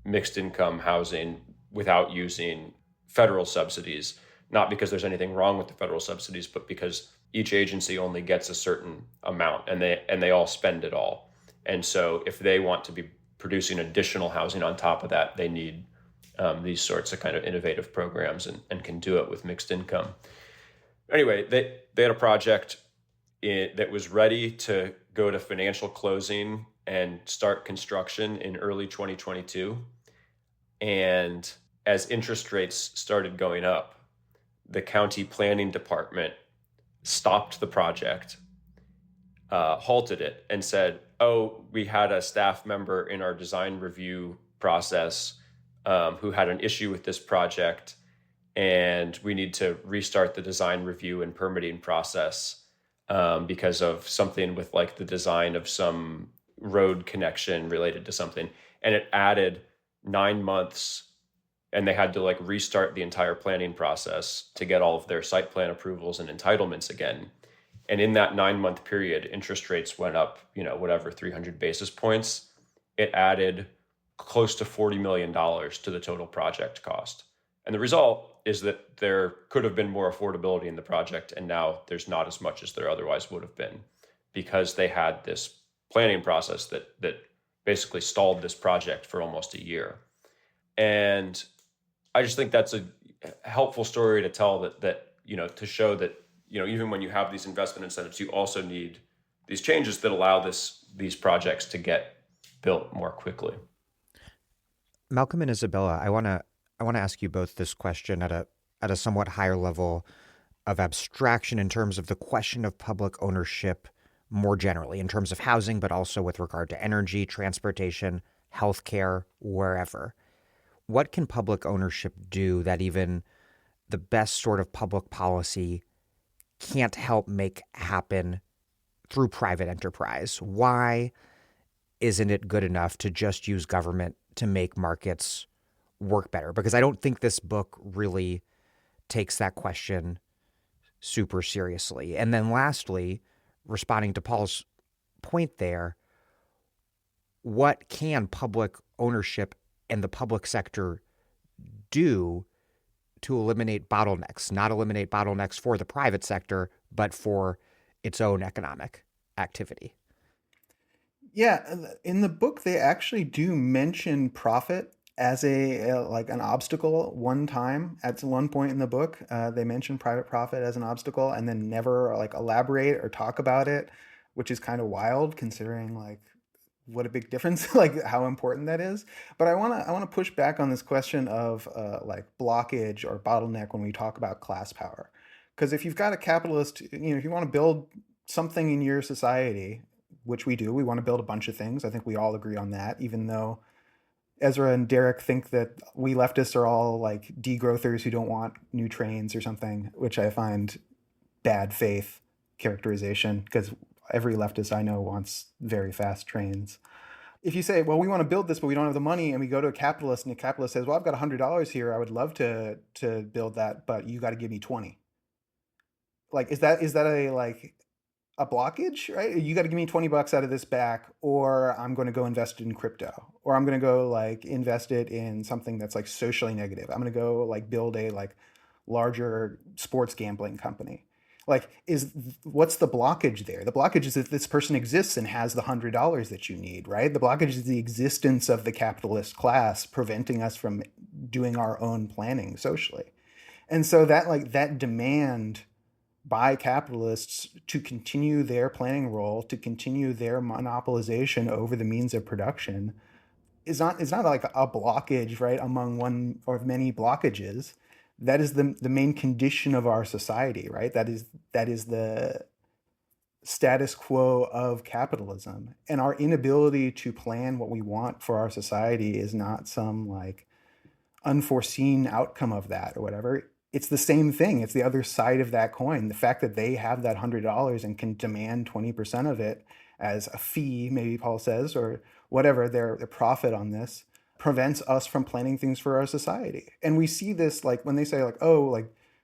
mixed income housing without using federal subsidies, not because there's anything wrong with the federal subsidies, but because each agency only gets a certain amount and they all spend it all. And so if they want to be producing additional housing on top of that, they need these sorts of kind of innovative programs and can do it with mixed income. Anyway, they had a project that was ready to go to financial closing and start construction in early 2022. And as interest rates started going up, the county planning department stopped the project, halted it, and said, oh, we had a staff member in our design review process who had an issue with this project, and we need to restart the design review and permitting process because of something with like the design of some road connection related to something. And it added 9 months, and they had to like restart the entire planning process to get all of their site plan approvals and entitlements again. And in that 9-month period, interest rates went up, 300 basis points. It added close to $40 million to the total project cost. And the result is that there could have been more affordability in the project, and now there's not as much as there otherwise would have been, because they had this planning process that basically stalled this project for almost a year. And I just think that's a helpful story to tell that to show that, even when you have these investment incentives, you also need these changes that allow these projects to get built more quickly. Malcolm and Isabella, I want to ask you both this question at a somewhat higher level of abstraction in terms of the question of public ownership more generally, in terms of housing, but also with regard to energy, transportation, healthcare, wherever. What can public ownership do that even the best sort of public policy can't help make happen through private enterprise? Why isn't it good enough to just use government to make markets work better? Because I don't think this book really takes that question super seriously. And then lastly, responding to Paul's point there, what can public ownership and the public sector do to eliminate bottlenecks, not eliminate bottlenecks for the private sector, but for its own economic activity? Yeah, in the book, they actually do mention profit as an obstacle one time. At one point in the book, they mention private profit as an obstacle and then never elaborate or talk about it, which is kind of wild considering what a big difference, how important that is. But I want to push back on this question of blockage or bottleneck when we talk about class power. Because if you've got a capitalist, if you want to build something in your society, which we do, we want to build a bunch of things. I think we all agree on that, even though Ezra and Derek think that we leftists are all degrowthers who don't want new trains or something, which I find bad faith characterization, because every leftist I know wants very fast trains. If you say, well, we want to build this, but we don't have the money, and we go to a capitalist, and the capitalist says, well, I've got $100 here. I would love to build that, but you got to give me 20. Is that a blockage, right? You got to give me $20 out of this back, or I'm going to go invest it in crypto, or I'm going to go invest it in something that's socially negative. I'm going to go build a larger sports gambling company. What's the blockage there? The blockage is that this person exists and has the $100 that you need, right? The blockage is the existence of the capitalist class preventing us from doing our own planning socially. And so that demand by capitalists to continue their planning role, to continue their monopolization over the means of production is not a blockage, right, among one or many blockages. That is the main condition of our society, right? That is the status quo of capitalism. And our inability to plan what we want for our society is not some unforeseen outcome of that or whatever. It's the same thing. It's the other side of that coin. The fact that they have that $100 and can demand 20% of it as a fee, maybe Paul says, or whatever, their profit on this, prevents us from planning things for our society. And we see this when they say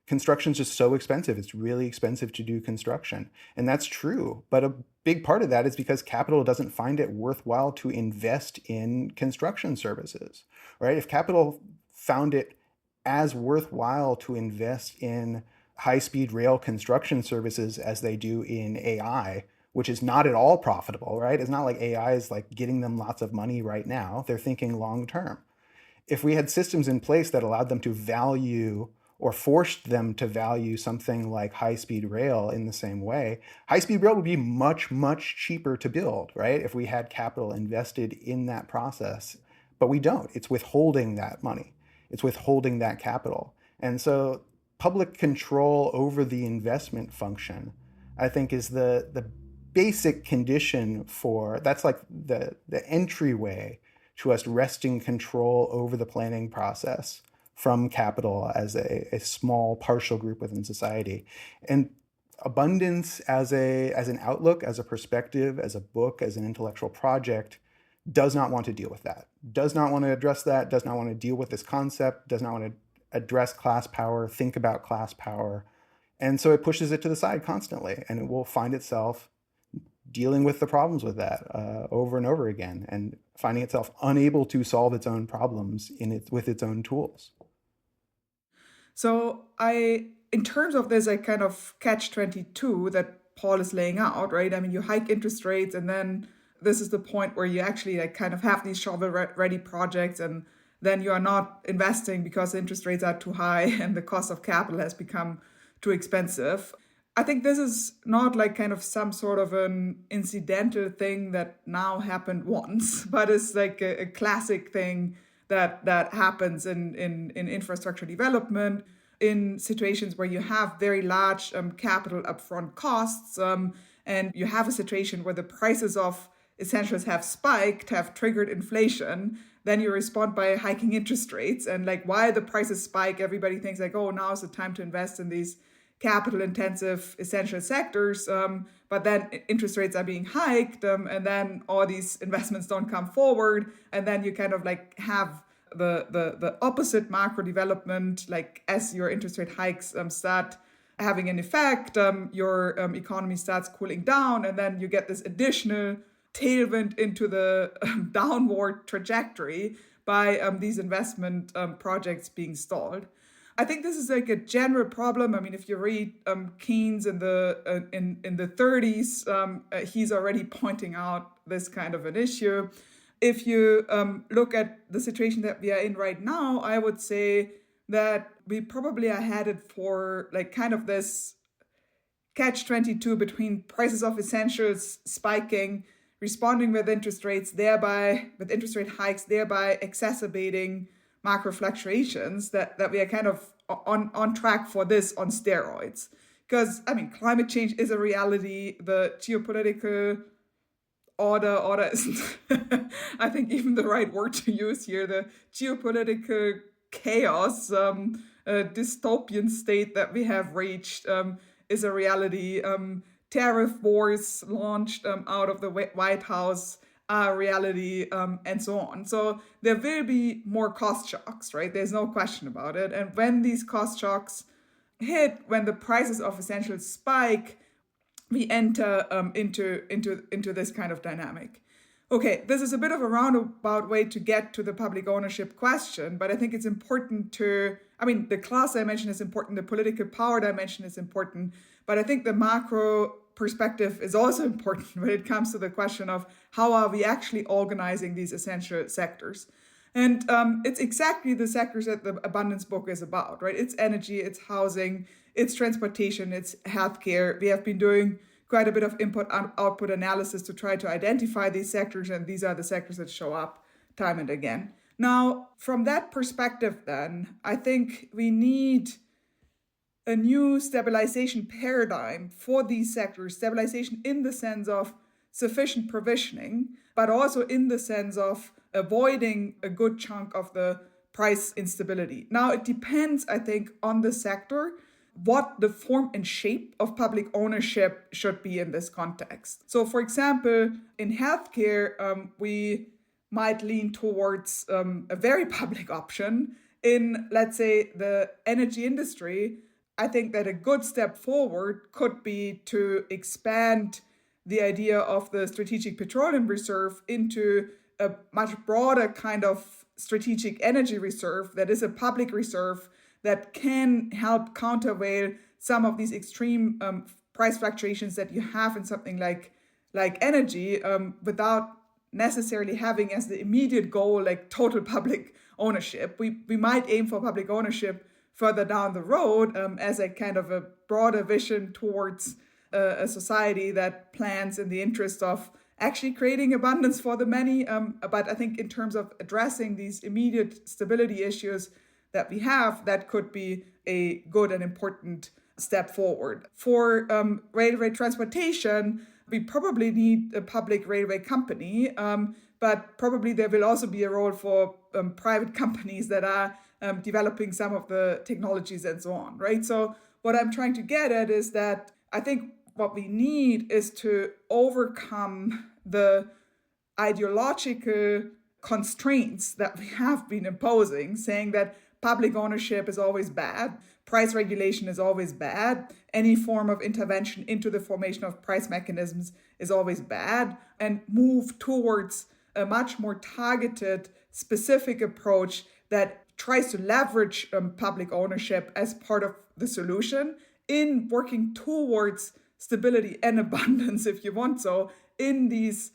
construction's just so expensive. It's really expensive to do construction. And that's true. But a big part of that is because capital doesn't find it worthwhile to invest in construction services, right? If capital found it as worthwhile to invest in high-speed rail construction services as they do in AI, which is not at all profitable, right? It's not like AI is like getting them lots of money right now. They're thinking long term. If we had systems in place that allowed them to value or forced them to value something like high-speed rail in the same way, high-speed rail would be much, much cheaper to build, right? If we had capital invested in that process. But we don't. It's withholding that money. It's withholding that capital. And so public control over the investment function, I think, is the basic condition for, that's like the entryway to us wresting control over the planning process from capital as a small partial group within society. And abundance as an outlook, as a perspective, as a book, as an intellectual project, does not want to deal with that, does not want to address that, does not want to deal with this concept, does not want to address class power, think about class power. And so it pushes it to the side constantly, and it will find itself dealing with the problems with that over and over again, and finding itself unable to solve its own problems with its own tools. So in terms of this, I kind of catch-22 that Paul is laying out, right? I mean, you hike interest rates, and then this is the point where you actually like kind of have these shovel-ready projects, and then you are not investing because interest rates are too high and the cost of capital has become too expensive. I think this is not like kind of some sort of an incidental thing that now happened once, but it's like a classic thing that happens in infrastructure development, in situations where you have very large capital upfront costs, and you have a situation where the prices of essentials have spiked, have triggered inflation. Then you respond by hiking interest rates, and like while the prices spike, everybody thinks like, oh, now is the time to invest in these capital intensive essential sectors, but then interest rates are being hiked, and then all these investments don't come forward, and then you kind of like have the opposite macro development, like as your interest rate hikes start having an effect, your economy starts cooling down, and then you get this additional tailwind into the downward trajectory by these investment projects being stalled. I think this is like a general problem. I mean, if you read Keynes in the 30s, he's already pointing out this kind of an issue. If you look at the situation that we are in right now, I would say that we probably are headed for like kind of this catch-22 between prices of essentials spiking, responding with interest rates, thereby with interest rate hikes, thereby exacerbating macro fluctuations, that we are kind of on track for this on steroids. Because, I mean, climate change is a reality. The geopolitical order isn't, I think, even the right word to use here. The geopolitical chaos, dystopian state that we have reached is a reality. Tariff wars launched out of the White House reality, and so on. So there will be more cost shocks, right? There's no question about it. And when these cost shocks hit, when the prices of essentials spike, we enter into this kind of dynamic. Okay, this is a bit of a roundabout way to get to the public ownership question, but I think it's important to, I mean, the class dimension is important, the political power dimension is important, but I think the macro perspective is also important when it comes to the question of how are we actually organizing these essential sectors. And it's exactly the sectors that the abundance book is about, right? It's energy, it's housing, it's transportation, it's healthcare. We have been doing quite a bit of input-output analysis to try to identify these sectors, and these are the sectors that show up time and again. Now, from that perspective then, I think we need a new stabilization paradigm for these sectors, stabilization in the sense of sufficient provisioning, but also in the sense of avoiding a good chunk of the price instability. Now, it depends, I think, on the sector, what the form and shape of public ownership should be in this context. So, for example, in healthcare, we might lean towards a very public option. In, let's say, the energy industry, I think that a good step forward could be to expand the idea of the Strategic Petroleum Reserve into a much broader kind of strategic energy reserve that is a public reserve that can help countervail some of these extreme price fluctuations that you have in something like energy, without necessarily having as the immediate goal like total public ownership. We might aim for public ownership further down the road, as a kind of a broader vision towards a society that plans in the interest of actually creating abundance for the many. But I think in terms of addressing these immediate stability issues that we have, that could be a good and important step forward. For railway transportation, we probably need a public railway company, but probably there will also be a role for private companies that are developing some of the technologies and so on, right? So what I'm trying to get at is that I think what we need is to overcome the ideological constraints that we have been imposing, saying that public ownership is always bad, price regulation is always bad, any form of intervention into the formation of price mechanisms is always bad, and move towards a much more targeted, specific approach that tries to leverage public ownership as part of the solution in working towards stability and abundance, if you want so, in these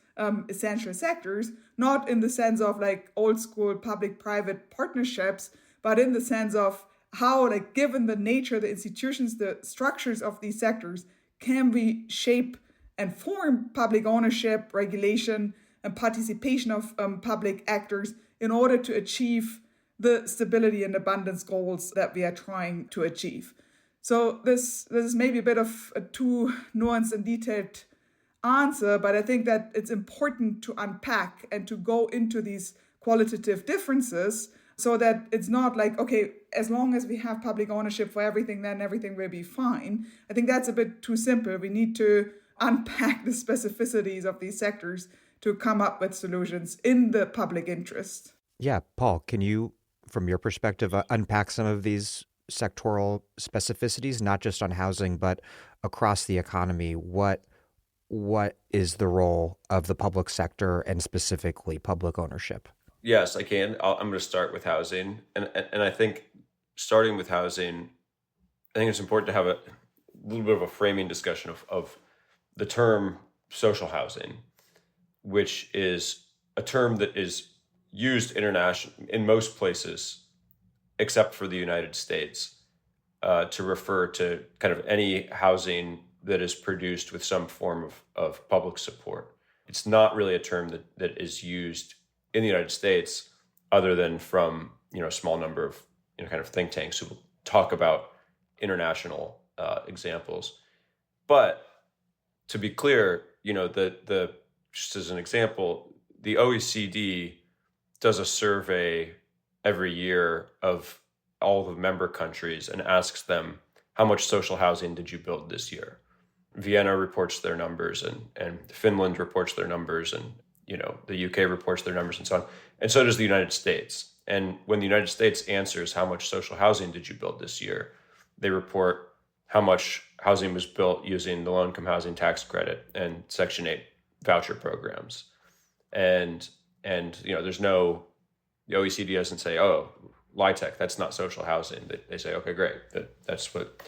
essential sectors, not in the sense of like old school public-private partnerships, but in the sense of how, like, given the nature, the institutions, the structures of these sectors, can we shape and form public ownership, regulation, and participation of public actors in order to achieve the stability and abundance goals that we are trying to achieve. So this is maybe a bit of a too nuanced and detailed answer, but I think that it's important to unpack and to go into these qualitative differences so that it's not like, okay, as long as we have public ownership for everything, then everything will be fine. I think that's a bit too simple. We need to unpack the specificities of these sectors to come up with solutions in the public interest. Yeah, Paul, can you, from your perspective, unpack some of these sectoral specificities, not just on housing, but across the economy? What is the role of the public sector and specifically public ownership? Yes, I can. I'm going to start with housing. And I think starting with housing, I think it's important to have a little bit of a framing discussion of the term social housing, which is a term that is used internationally in most places, except for the United States, to refer to kind of any housing that is produced with some form of public support. It's not really a term that is used in the United States, other than from a small number of kind of think tanks who will talk about international examples. But to be clear, the just as an example, the OECD does a survey every year of all the member countries and asks them, how much social housing did you build this year? Vienna reports their numbers, and Finland reports their numbers, and the UK reports their numbers, and so on. And so does the United States. And when the United States answers how much social housing did you build this year, they report how much housing was built using the low-income housing tax credit and Section 8 voucher programs. And the OECD doesn't say, oh, LIHTC, that's not social housing. They say, okay, great, that's what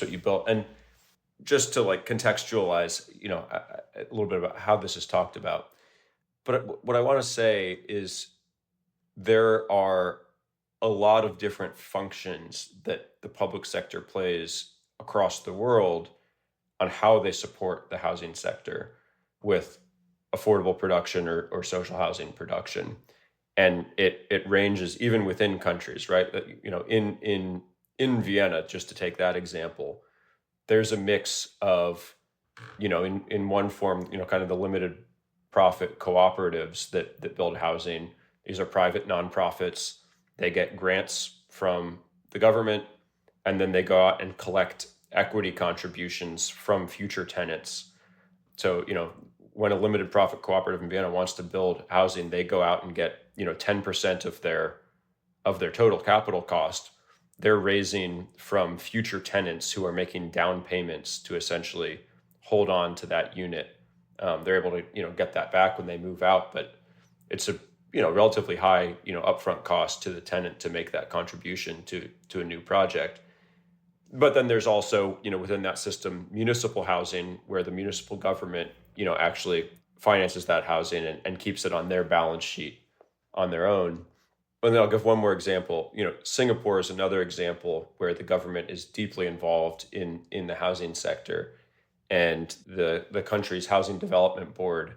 you built. And just to contextualize, a little bit about how this is talked about. But what I want to say is there are a lot of different functions that the public sector plays across the world on how they support the housing sector with affordable production or social housing production. And it ranges even within countries, right? In Vienna, just to take that example, there's a mix of, in one form, kind of the limited profit cooperatives that build housing. These are private nonprofits. They get grants from the government, and then they go out and collect equity contributions from future tenants. So, when a limited profit cooperative in Vienna wants to build housing, they go out and get, 10% of their total capital cost. They're raising from future tenants who are making down payments to essentially hold on to that unit. They're able to, get that back when they move out, but it's a relatively high, upfront cost to the tenant to make that contribution to a new project. But then there's also, within that system, municipal housing, where the municipal government, actually finances that housing and keeps it on their balance sheet on their own. And then I'll give one more example. Singapore is another example where the government is deeply involved in the housing sector, and the country's housing development board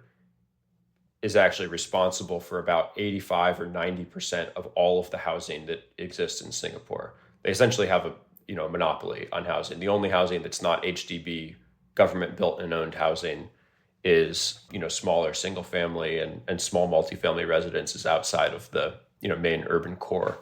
is actually responsible for about 85 or 90% of all of the housing that exists in Singapore. They essentially have a monopoly on housing. The only housing that's not HDB, government built and owned housing, is smaller single family and small multifamily residences outside of the main urban core.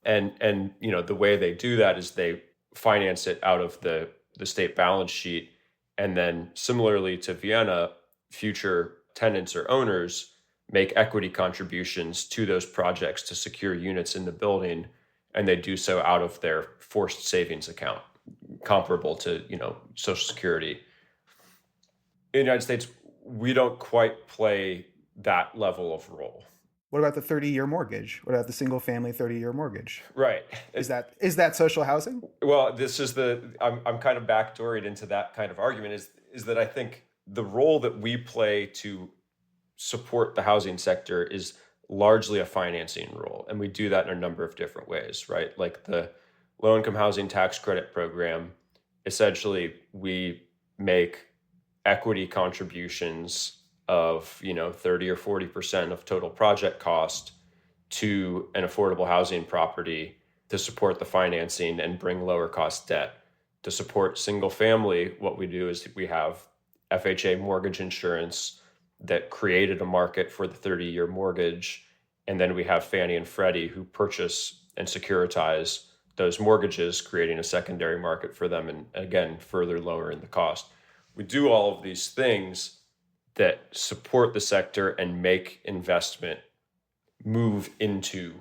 And the way they do that is they finance it out of the state balance sheet, and then similarly to Vienna, future tenants or owners make equity contributions to those projects to secure units in the building, and they do so out of their forced savings account, comparable to Social Security. In the United States, we don't quite play that level of role. What about the 30-year mortgage? What about the single family 30-year mortgage? Right. Is that social housing? Well, this is I'm kind of backdoored into that kind of argument is that I think the role that we play to support the housing sector is largely a financing role. And we do that in a number of different ways, right? Like the low-income housing tax credit program, essentially we make equity contributions of 30 or 40% of total project cost to an affordable housing property to support the financing and bring lower cost debt. To support single family, what we do is we have FHA mortgage insurance that created a market for the 30-year mortgage, and then we have Fannie and Freddie who purchase and securitize those mortgages, creating a secondary market for them, and again further lowering the cost. We do all of these things that support the sector and make investment move into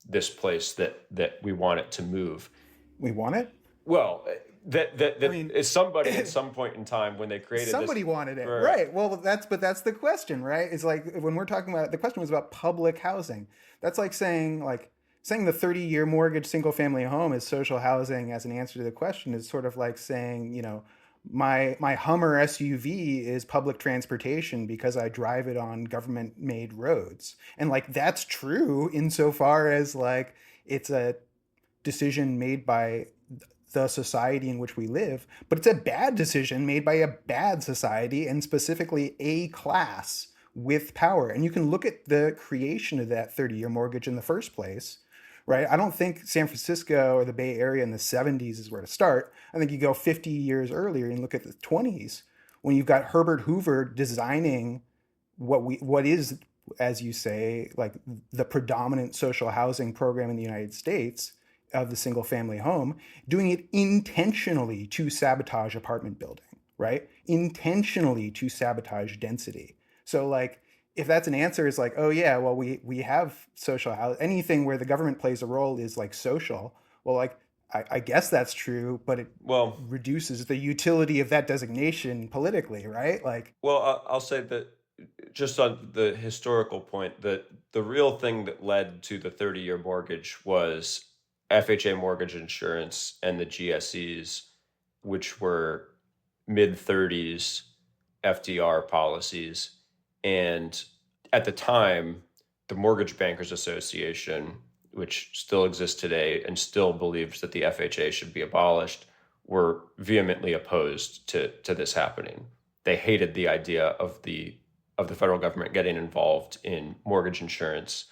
this place that we want it to move. We want it? Well, is somebody at some point in time when they created somebody this, wanted it, right? Well, that's the question, right? It's like when we're talking about, the question was about public housing. That's like saying the 30-year mortgage single family home is social housing as an answer to the question is sort of like saying, my Hummer SUV is public transportation because I drive it on government made roads. And that's true insofar as it's a decision made by the society in which we live, but it's a bad decision made by a bad society, and specifically a class with power. And you can look at the creation of that 30-year mortgage in the first place, right? I don't think San Francisco or the Bay Area in the 70s is where to start. I think you go 50 years earlier and look at the 20s, when you've got Herbert Hoover designing what is, as you say, the predominant social housing program in the United States of the single family home, doing it intentionally to sabotage apartment building, right? Intentionally to sabotage density. So if that's an answer, is oh yeah, well we have social housing, anything where the government plays a role is social. Well, I guess that's true, but it reduces the utility of that designation politically, right? Well, I'll say that just on the historical point, that the real thing that led to the 30-year mortgage was FHA mortgage insurance and the GSEs, which were mid-30s FDR policies. And at the time, the Mortgage Bankers Association, which still exists today and still believes that the FHA should be abolished, were vehemently opposed to this happening. They hated the idea of the federal government getting involved in mortgage insurance,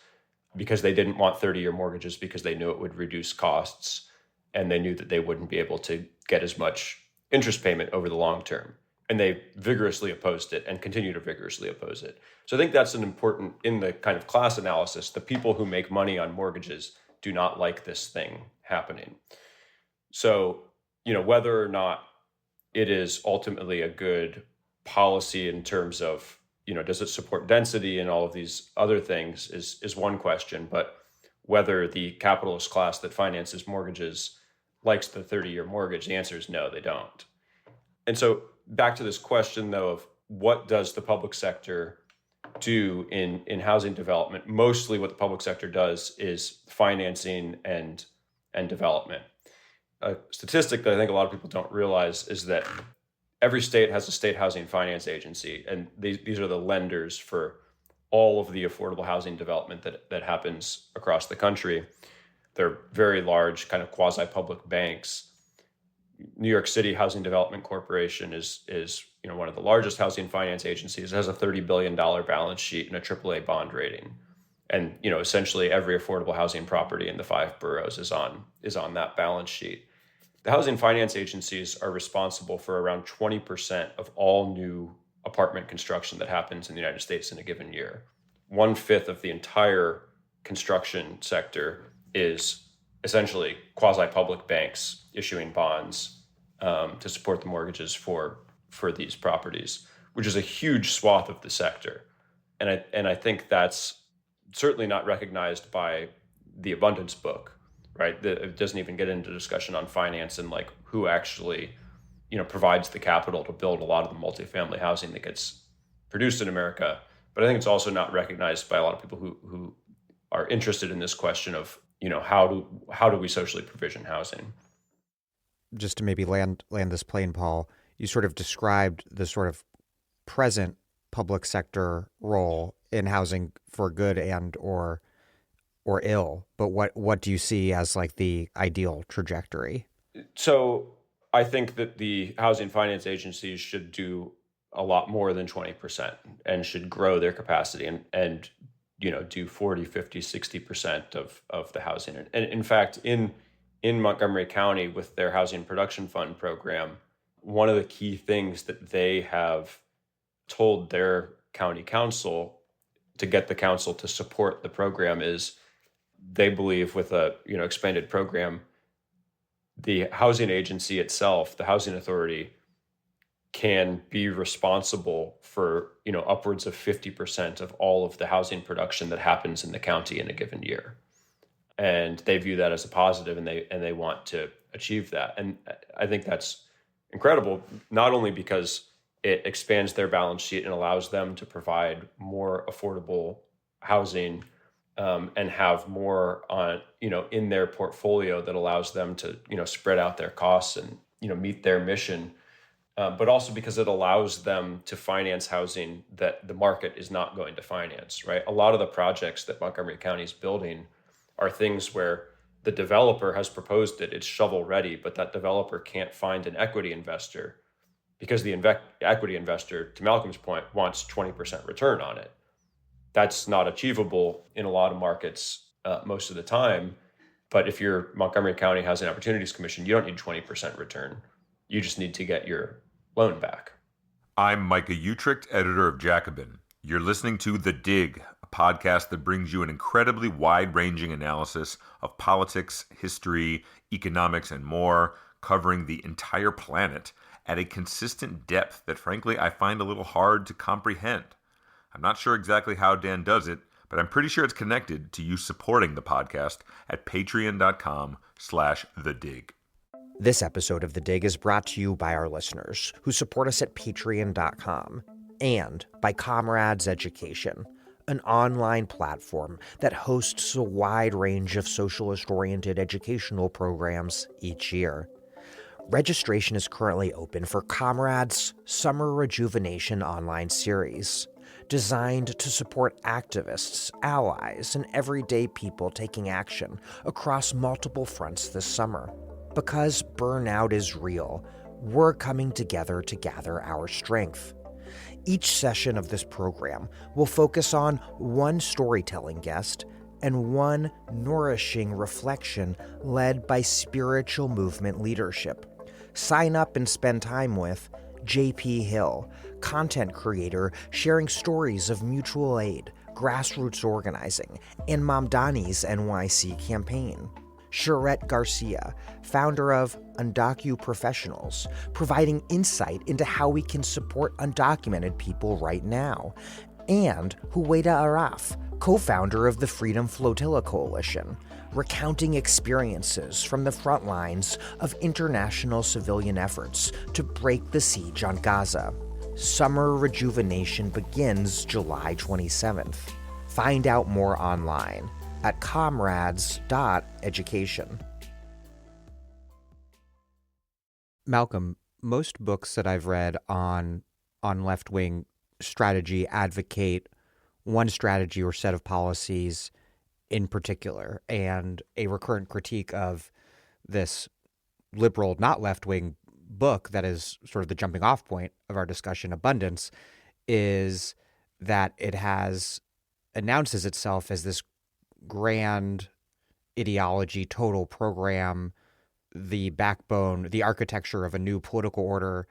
because they didn't want 30-year mortgages, because they knew it would reduce costs, and they knew that they wouldn't be able to get as much interest payment over the long term. And they vigorously opposed it and continue to vigorously oppose it. So I think that's an important, in the kind of class analysis, the people who make money on mortgages do not like this thing happening. So, whether or not it is ultimately a good policy in terms of, does it support density and all of these other things is one question. But whether the capitalist class that finances mortgages likes the 30-year mortgage, the answer is no, they don't. And so back to this question, though, of what does the public sector do in housing development, mostly what the public sector does is financing and development. A statistic that I think a lot of people don't realize is that every state has a state housing finance agency, and these are the lenders for all of the affordable housing development that happens across the country. They're very large, kind of quasi-public banks. New York City Housing Development Corporation is one of the largest housing finance agencies. It has a $30 billion balance sheet and a AAA bond rating. And essentially every affordable housing property in the 5 boroughs is on that balance sheet. The housing finance agencies are responsible for around 20% of all new apartment construction that happens in the United States in a given year. 1/5 of the entire construction sector is essentially quasi-public banks issuing bonds to support the mortgages for these properties, which is a huge swath of the sector. And I think that's certainly not recognized by the abundance book, right? It doesn't even get into discussion on finance and like who actually, provides the capital to build a lot of the multifamily housing that gets produced in America. But I think it's also not recognized by a lot of people who are interested in this question of, how do we socially provision housing? Just to maybe land this plane, Paul, you sort of described the sort of present public sector role in housing for good and or ill, but what do you see as like the ideal trajectory? So I think that the housing finance agencies should do a lot more than 20% and should grow their capacity and do 40, 50, 60% of the housing. And in fact, in Montgomery County with their Housing Production Fund program, one of the key things that they have told their county council to get the council to support the program is they believe with a expanded program, the housing agency itself, the housing authority, can be responsible for upwards of 50% of all of the housing production that happens in the county in a given year. And they view that as a positive, and they want to achieve that. And I think that's incredible, not only because it expands their balance sheet and allows them to provide more affordable housing and have more on in their portfolio that allows them to spread out their costs and meet their mission, but also because it allows them to finance housing that the market is not going to finance. Right, a lot of the projects that Montgomery County is building are things where the developer has proposed it's shovel ready, but that developer can't find an equity investor because the equity investor, to Malcolm's point, wants 20% return on it. That's not achievable in a lot of markets most of the time. But if you're Montgomery County Housing Opportunities Commission, you don't need 20% return. You just need to get your loan back. I'm Micah Utricht, editor of Jacobin. You're listening to The Dig, a podcast that brings you an incredibly wide-ranging analysis of politics, history, economics, and more, covering the entire planet at a consistent depth that, frankly, I find a little hard to comprehend. I'm not sure exactly how Dan does it, but I'm pretty sure it's connected to you supporting the podcast at patreon.com/thedig. This episode of The Dig is brought to you by our listeners who support us at patreon.com and by Comrades.education, an online platform that hosts a wide range of socialist-oriented educational programs each year. Registration is currently open for Comrades' Summer Rejuvenation online series, designed to support activists, allies, and everyday people taking action across multiple fronts this summer. Because burnout is real, we're coming together to gather our strength. Each session of this program will focus on one storytelling guest and one nourishing reflection led by spiritual movement leadership. Sign up and spend time with JP Hill, content creator sharing stories of mutual aid, grassroots organizing, and Mamdani's NYC campaign. Charette Garcia, founder of Undocu Professionals, providing insight into how we can support undocumented people right now. And Huwaida Araf, co-founder of the Freedom Flotilla Coalition, recounting experiences from the front lines of international civilian efforts to break the siege on Gaza. Summer Rejuvenation begins July 27th. Find out more online at Comrades.education. Malcolm, most books that I've read on left-wing strategy advocate one strategy or set of policies in particular, and a recurrent critique of this liberal, not left-wing book that is sort of the jumping off point of our discussion, Abundance, is that it announces itself as this grand ideology, total program, the backbone, the architecture of a new political order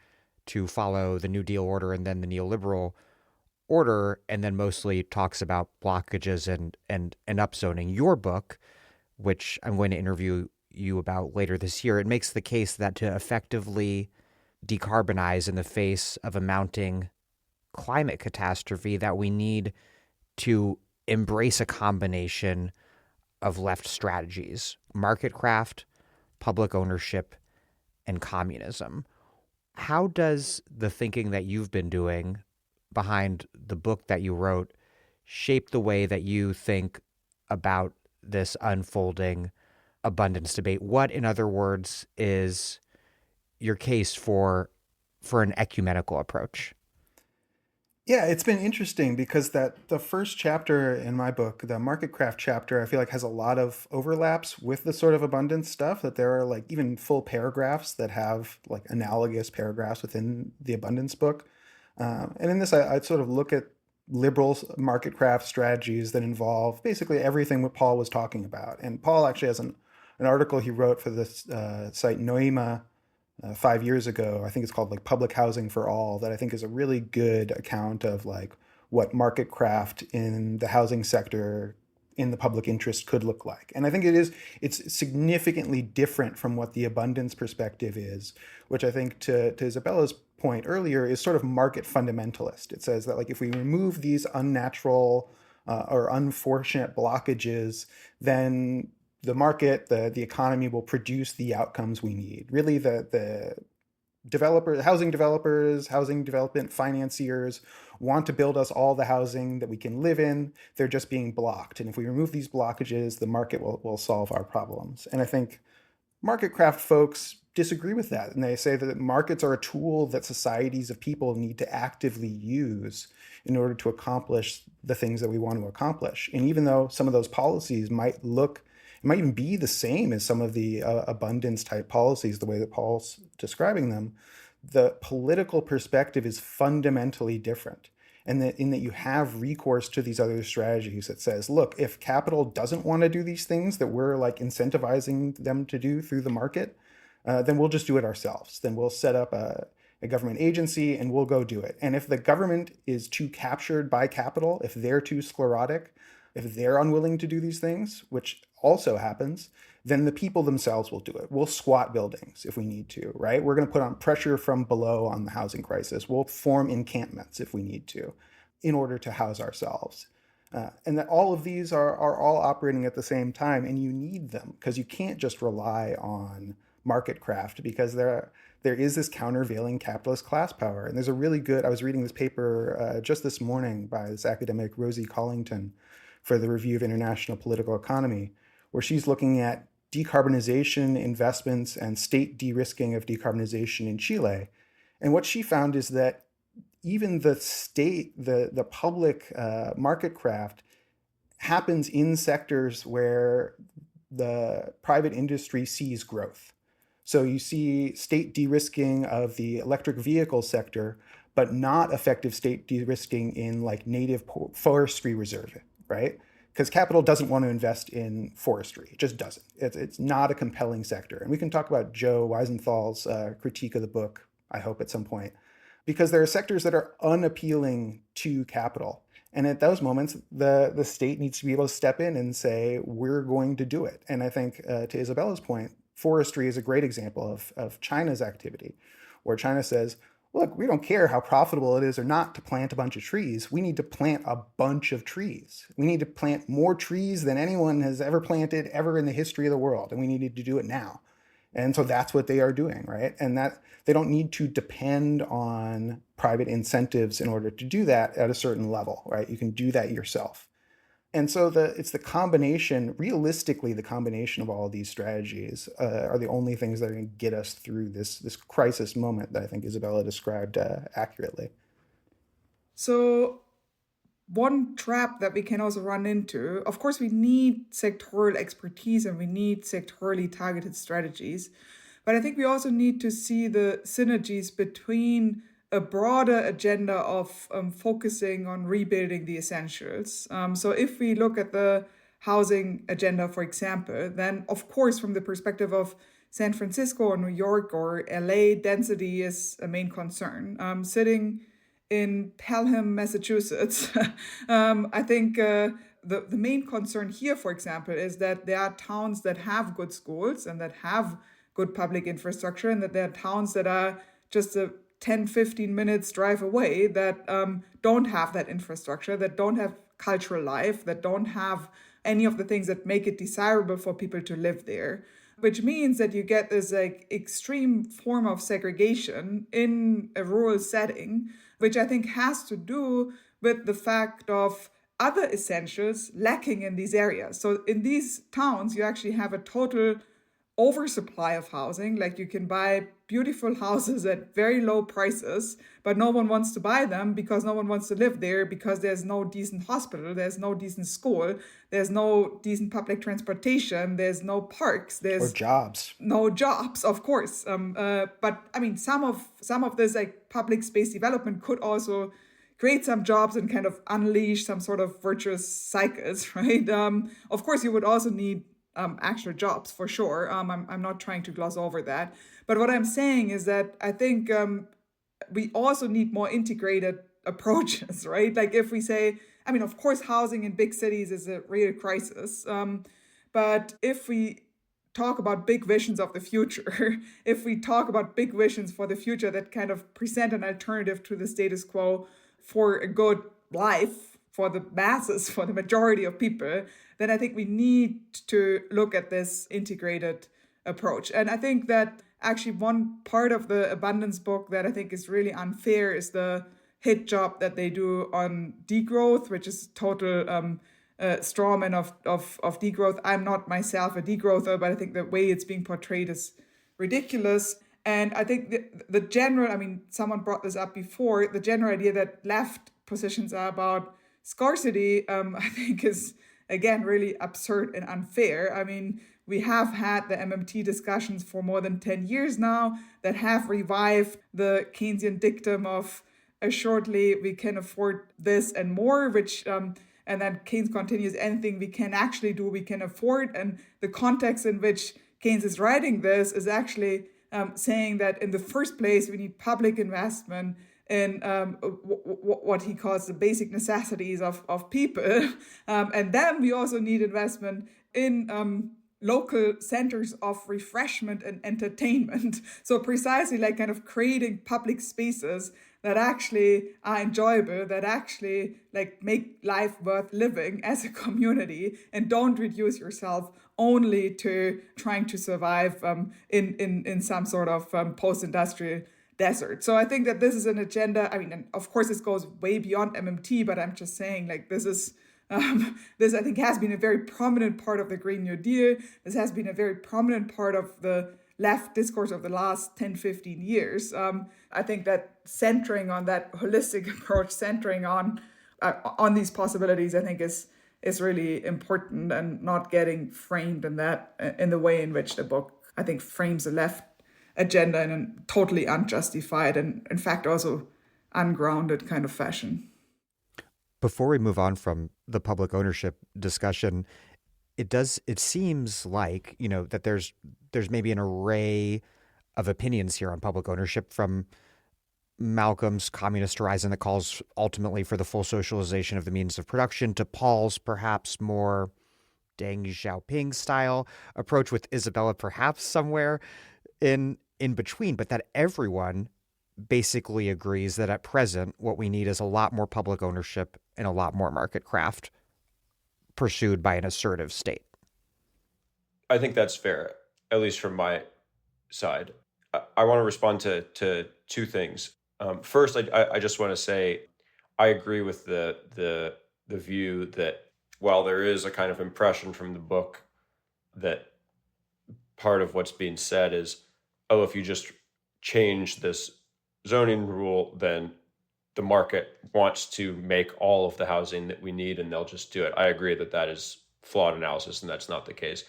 to follow the New Deal order and then the neoliberal order, and then mostly talks about blockages and upzoning. Your book, which I'm going to interview you about later this year, it makes the case that to effectively decarbonize in the face of a mounting climate catastrophe, that we need to embrace a combination of left strategies: marketcraft, public ownership, and communism. How does the thinking that you've been doing behind the book that you wrote shape the way that you think about this unfolding abundance debate? What, in other words, is your case for an ecumenical approach? Yeah, it's been interesting because the first chapter in my book, the marketcraft chapter, I feel like has a lot of overlaps with the sort of abundance stuff, that there are like even full paragraphs that have like analogous paragraphs within the abundance book. And in this, I sort of look at liberal marketcraft strategies that involve basically everything what Paul was talking about. And Paul actually has an article he wrote for this site Noema 5 years ago. I think it's called like Public Housing for All, that I think is a really good account of like what marketcraft in the housing sector in the public interest could look like. And I think it's significantly different from what the abundance perspective is, which I think to Isabella's point earlier is sort of market fundamentalist. It says that like if we remove these unnatural or unfortunate blockages, then the market, the economy will produce the outcomes we need. Really, the housing developers, housing development financiers want to build us all the housing that we can live in. They're just being blocked. And if we remove these blockages, the market will solve our problems. And I think marketcraft folks disagree with that. And they say that markets are a tool that societies of people need to actively use in order to accomplish the things that we want to accomplish. And even though some of those policies might even be the same as some of the abundance type policies, the way that Paul's describing them, the political perspective is fundamentally different. And that in that you have recourse to these other strategies that says, look, if capital doesn't want to do these things that we're like incentivizing them to do through the market, then we'll just do it ourselves. Then we'll set up a government agency and we'll go do it. And if the government is too captured by capital, if they're too sclerotic, if they're unwilling to do these things, which also happens, then the people themselves will do it. We'll squat buildings if we need to, right? We're going to put on pressure from below on the housing crisis. We'll form encampments if we need to in order to house ourselves. And that all of these are all operating at the same time, and you need them because you can't just rely on marketcraft, because there is this countervailing capitalist class power. And there's a really good, I was reading this paper just this morning by this academic, Rosie Collington, for the Review of International Political Economy, where she's looking at decarbonization investments and state de-risking of decarbonization in Chile. And what she found is that even the public marketcraft happens in sectors where the private industry sees growth. So you see state de-risking of the electric vehicle sector, but not effective state de-risking in like native forestry reserve, right? Because capital doesn't want to invest in forestry. It just doesn't. It's not a compelling sector. And we can talk about Joe Weisenthal's critique of the book, I hope, at some point, because there are sectors that are unappealing to capital. And at those moments, the state needs to be able to step in and say, we're going to do it. And I think to Isabella's point, forestry is a great example of China's activity, where China says, look, we don't care how profitable it is or not to plant a bunch of trees. We need to plant a bunch of trees. We need to plant more trees than anyone has ever planted ever in the history of the world. And we needed to do it now. And so that's what they are doing, right? And that they don't need to depend on private incentives in order to do that at a certain level, right? You can do that yourself. And so it's the combination, realistically, the combination of all of these strategies are the only things that are going to get us through this crisis moment that I think Isabella described accurately. So one trap that we can also run into, of course, we need sectoral expertise and we need sectorally targeted strategies. But I think we also need to see the synergies between a broader agenda of focusing on rebuilding the essentials. So if we look at the housing agenda, for example, then of course, from the perspective of San Francisco or New York or LA, density is a main concern. Sitting in Pelham, Massachusetts, I think the main concern here, for example, is that there are towns that have good schools and that have good public infrastructure, and that there are towns that are just a 10, 15 minutes drive away that don't have that infrastructure, that don't have cultural life, that don't have any of the things that make it desirable for people to live there. Which means that you get this like extreme form of segregation in a rural setting, which I think has to do with the fact of other essentials lacking in these areas. So in these towns, you actually have a total oversupply of housing. Like you can buy beautiful houses at very low prices, but no one wants to buy them because no one wants to live there, because there's no decent hospital, there's no decent school, there's no decent public transportation, there's no parks, there's jobs. No jobs, of course. But I mean, some of this like public space development could also create some jobs and kind of unleash some sort of virtuous cycles, right? Of course, you would also need actual jobs for sure. I'm not trying to gloss over that. But what I'm saying is that I think we also need more integrated approaches, right? Like if we say, I mean, of course, housing in big cities is a real crisis. But if we talk about big visions of the future, if we talk about big visions for the future that kind of present an alternative to the status quo for a good life, for the masses, for the majority of people, then I think we need to look at this integrated approach. And I think that actually one part of the abundance book that I think is really unfair is the hit job that they do on degrowth, which is total straw man of degrowth. I'm not myself a degrowther, but I think the way it's being portrayed is ridiculous. And I think the general, I mean, someone brought this up before, the general idea that left positions are about scarcity, I think is, again, really absurd and unfair. I mean, we have had the MMT discussions for more than 10 years now that have revived the Keynesian dictum of assuredly we can afford this and more, which, and then Keynes continues, anything we can actually do, we can afford. And the context in which Keynes is writing this is actually saying that in the first place, we need public investment in what he calls the basic necessities of people. And then we also need investment in local centers of refreshment and entertainment. So precisely like kind of creating public spaces that actually are enjoyable, that actually like make life worth living as a community, and don't reduce yourself only to trying to survive in some sort of post-industrial desert. So I think that this is an agenda. I mean, and of course, this goes way beyond MMT, but I'm just saying, like, this is this I think has been a very prominent part of the Green New Deal. This has been a very prominent part of the left discourse of the last 10, 15 years. I think that centering on that holistic approach, centering on these possibilities, I think is really important, and not getting framed in the way in which the book, I think, frames the left agenda in a totally unjustified and, in fact, also ungrounded kind of fashion. Before we move on from the public ownership discussion, it seems like, that there's maybe an array of opinions here on public ownership, from Malcolm's communist horizon that calls ultimately for the full socialization of the means of production, to Paul's perhaps more Deng Xiaoping style approach, with Isabella perhaps somewhere in between, but that everyone basically agrees that at present what we need is a lot more public ownership and a lot more market craft pursued by an assertive state. I think that's fair, at least from my side. I want to respond to two things. First, I just want to say I agree with the view that while there is a kind of impression from the book that part of what's being said is, oh, if you just change this zoning rule, then the market wants to make all of the housing that we need and they'll just do it. I agree that that is flawed analysis and that's not the case.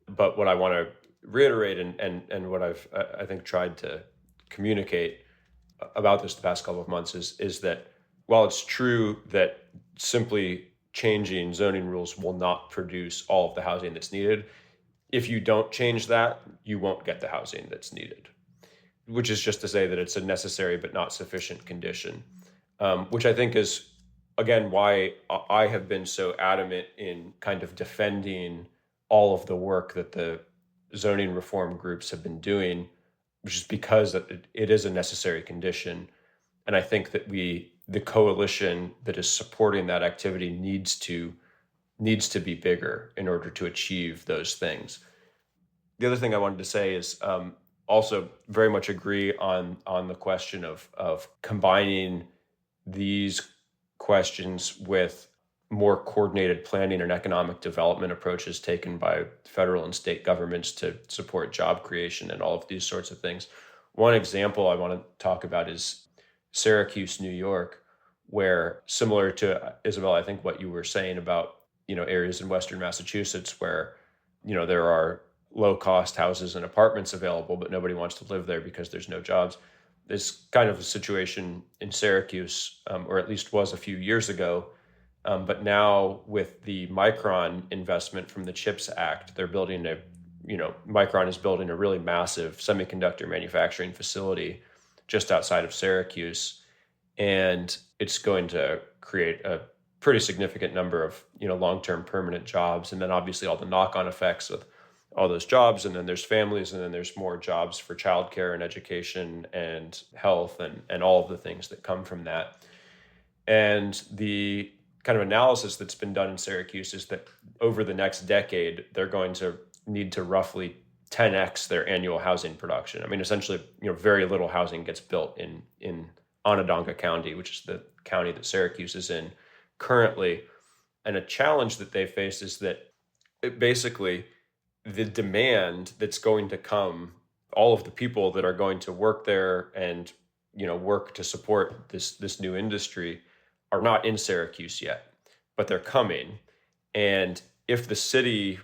But what I want to reiterate and what I think tried to communicate about this the past couple of months is that while it's true that simply changing zoning rules will not produce all of the housing that's needed, if you don't change that, you won't get the housing that's needed, which is just to say that it's a necessary but not sufficient condition, which I think is, again, why I have been so adamant in kind of defending all of the work that the zoning reform groups have been doing, which is because it is a necessary condition. And I think that the coalition that is supporting that activity needs to be bigger in order to achieve those things. The other thing I wanted to say is also very much agree on the question of combining these questions with more coordinated planning and economic development approaches taken by federal and state governments to support job creation and all of these sorts of things. One example I want to talk about is Syracuse, New York, where, similar to Isabella, I think what you were saying about, areas in Western Massachusetts where, there are low-cost houses and apartments available, but nobody wants to live there because there's no jobs. There's kind of a situation in Syracuse, or at least was a few years ago. But now with the Micron investment from the CHIPS Act, they're building Micron is building a really massive semiconductor manufacturing facility just outside of Syracuse. And it's going to create a pretty significant number of, long-term permanent jobs. And then obviously all the knock-on effects with all those jobs. And then there's families, and then there's more jobs for childcare and education and health and all of the things that come from that. And the kind of analysis that's been done in Syracuse is that over the next decade, they're going to need to roughly 10x their annual housing production. I mean, essentially, very little housing gets built in Onondaga County, which is the county that Syracuse is in currently. And a challenge that they face is that basically the demand that's going to come, all of the people that are going to work there and, work to support this new industry are not in Syracuse yet, but they're coming. And if the city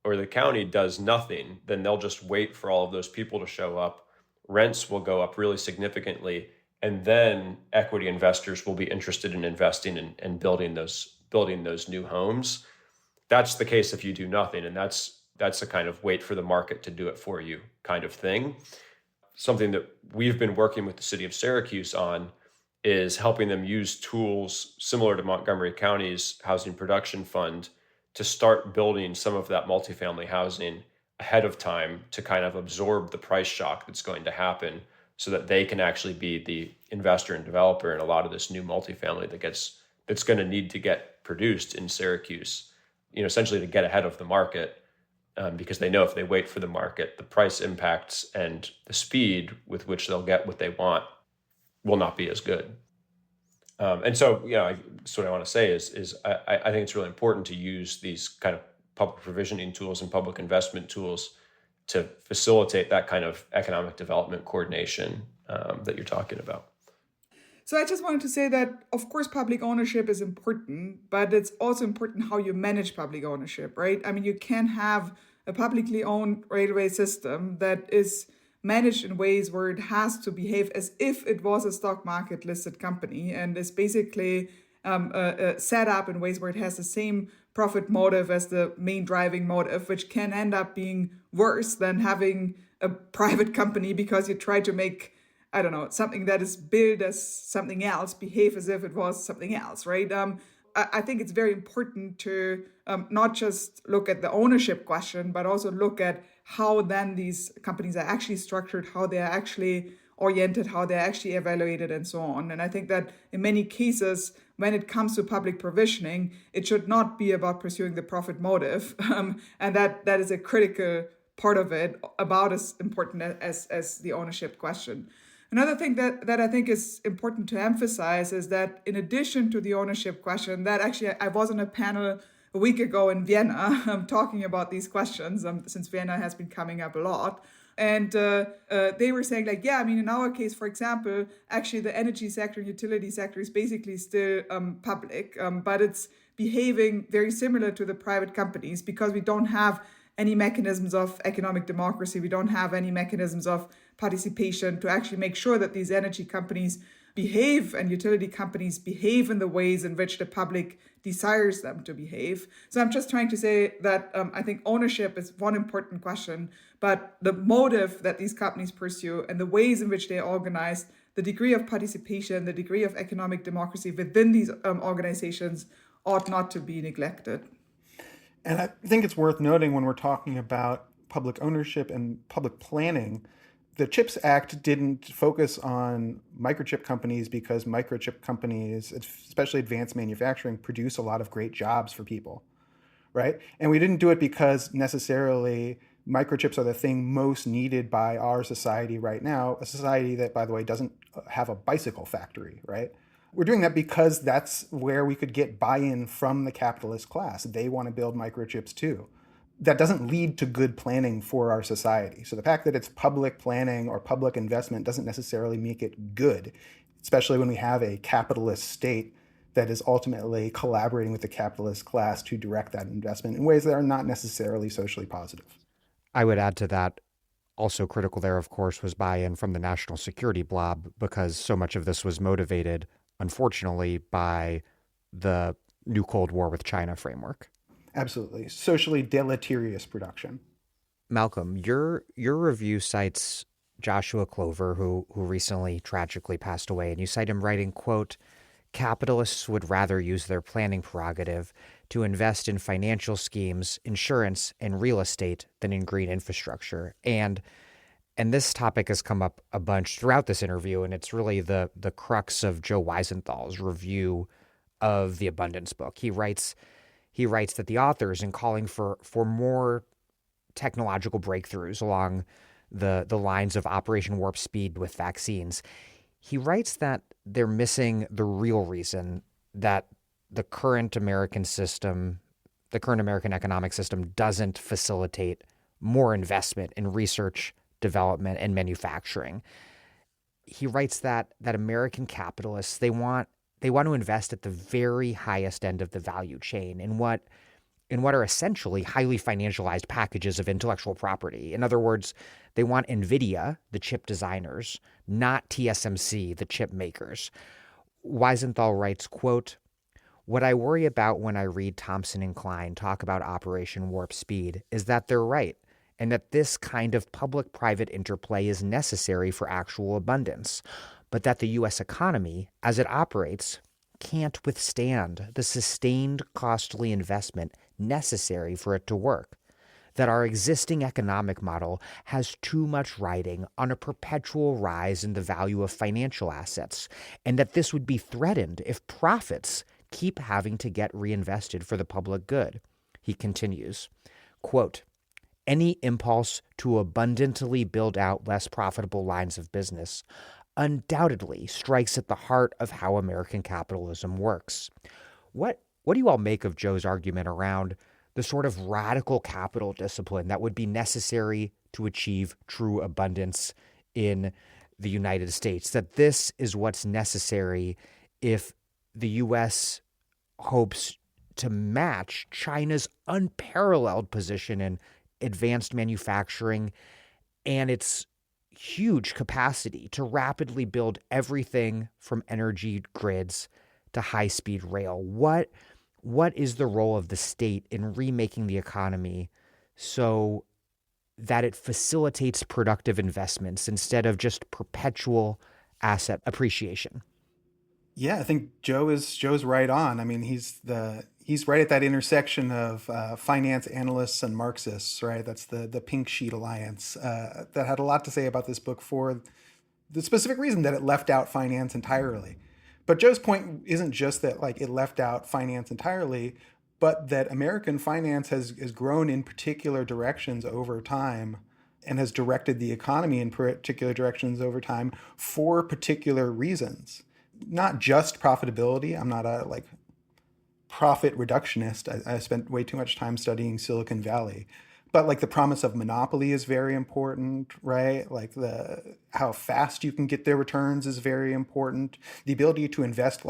or the county does nothing, then they'll just wait for all of those people to show up. Rents will go up really significantly. And then equity investors will be interested in investing and building those new homes. That's the case if you do nothing. And that's a kind of wait for the market to do it for you kind of thing. Something that we've been working with the city of Syracuse on is helping them use tools similar to Montgomery County's Housing Production Fund to start building some of that multifamily housing ahead of time to kind of absorb the price shock that's going to happen so that they can actually be the investor and developer in a lot of this new multifamily that's going to need to get produced in Syracuse, essentially to get ahead of the market. Because they know if they wait for the market, the price impacts and the speed with which they'll get what they want will not be as good. And so, that's what I want to say is I think it's really important to use these kind of public provisioning tools and public investment tools to facilitate that kind of economic development coordination that you're talking about. So I just wanted to say that, of course, public ownership is important, but it's also important how you manage public ownership, right? I mean, you can have a publicly owned railway system that is managed in ways where it has to behave as if it was a stock market listed company and is basically set up in ways where it has the same profit motive as the main driving motive, which can end up being worse than having a private company because you try to make, I don't know, something that is billed as something else behave as if it was something else, right? I think it's very important to not just look at the ownership question, but also look at how then these companies are actually structured, how they're actually oriented, how they're actually evaluated, and so on. And I think that in many cases, when it comes to public provisioning, it should not be about pursuing the profit motive. And that is a critical part of it, about as important as the ownership question. Another thing that I think is important to emphasize is that in addition to the ownership question, that actually I was on a panel a week ago in Vienna talking about these questions, since Vienna has been coming up a lot. And they were saying, like, yeah, I mean, in our case, for example, actually the energy sector and utility sector is basically still public, but it's behaving very similar to the private companies because we don't have any mechanisms of economic democracy. We don't have any mechanisms of participation to actually make sure that these energy companies behave and utility companies behave in the ways in which the public desires them to behave. So I'm just trying to say that I think ownership is one important question, but the motive that these companies pursue and the ways in which they are organized, the degree of participation, the degree of economic democracy within these organizations ought not to be neglected. And I think it's worth noting when we're talking about public ownership and public planning, the CHIPS Act didn't focus on microchip companies because microchip companies, especially advanced manufacturing, produce a lot of great jobs for people, right? And we didn't do it because necessarily microchips are the thing most needed by our society right now, a society that, by the way, doesn't have a bicycle factory, right? We're doing that because that's where we could get buy-in from the capitalist class. They want to build microchips too. That doesn't lead to good planning for our society. So the fact that it's public planning or public investment doesn't necessarily make it good, especially when we have a capitalist state that is ultimately collaborating with the capitalist class to direct that investment in ways that are not necessarily socially positive. I would add to that, also critical there, of course, was buy-in from the national security blob, because so much of this was motivated, unfortunately, by the new Cold War with China framework. Absolutely. Socially deleterious production. Malcolm, your review cites Joshua Clover, who recently tragically passed away, and you cite him writing, quote, "Capitalists would rather use their planning prerogative to invest in financial schemes, insurance, and real estate than in green infrastructure." And this topic has come up a bunch throughout this interview, and it's really the crux of Joe Weisenthal's review of the Abundance book. He writes that the authors, in calling for more technological breakthroughs along the lines of Operation Warp Speed with vaccines, he writes that they're missing the real reason that the current American economic system doesn't facilitate more investment in research, development, and manufacturing. He writes that American capitalists, they want to invest at the very highest end of the value chain in what are essentially highly financialized packages of intellectual property. In other words, they want NVIDIA, the chip designers, not TSMC, the chip makers. Weisenthal writes, quote, "What I worry about when I read Thompson and Klein talk about Operation Warp Speed is that they're right, and that this kind of public-private interplay is necessary for actual abundance, but that the U.S. economy, as it operates, can't withstand the sustained costly investment necessary for it to work, that our existing economic model has too much riding on a perpetual rise in the value of financial assets, and that this would be threatened if profits keep having to get reinvested for the public good." He continues, quote, "Any impulse to abundantly build out less profitable lines of business undoubtedly strikes at the heart of how American capitalism works." What do you all make of Joe's argument around the sort of radical capital discipline that would be necessary to achieve true abundance in the United States? That this is what's necessary if the U.S. hopes to match China's unparalleled position in advanced manufacturing and its huge capacity to rapidly build everything from energy grids to high-speed rail. What is the role of the state in remaking the economy so that it facilitates productive investments instead of just perpetual asset appreciation? Yeah, I think Joe's right on. I mean, he's right at that intersection of finance analysts and Marxists, right? That's the Pink Sheet Alliance that had a lot to say about this book for the specific reason that it left out finance entirely. But Joe's point isn't just that like it left out finance entirely. but that American finance has grown in particular directions over time and has directed the economy in particular directions over time for particular reasons. Not just profitability. I'm not a profit reductionist. I spent way too much time studying Silicon Valley. But the promise of monopoly is very important, right? The how fast you can get their returns is very important. The ability to invest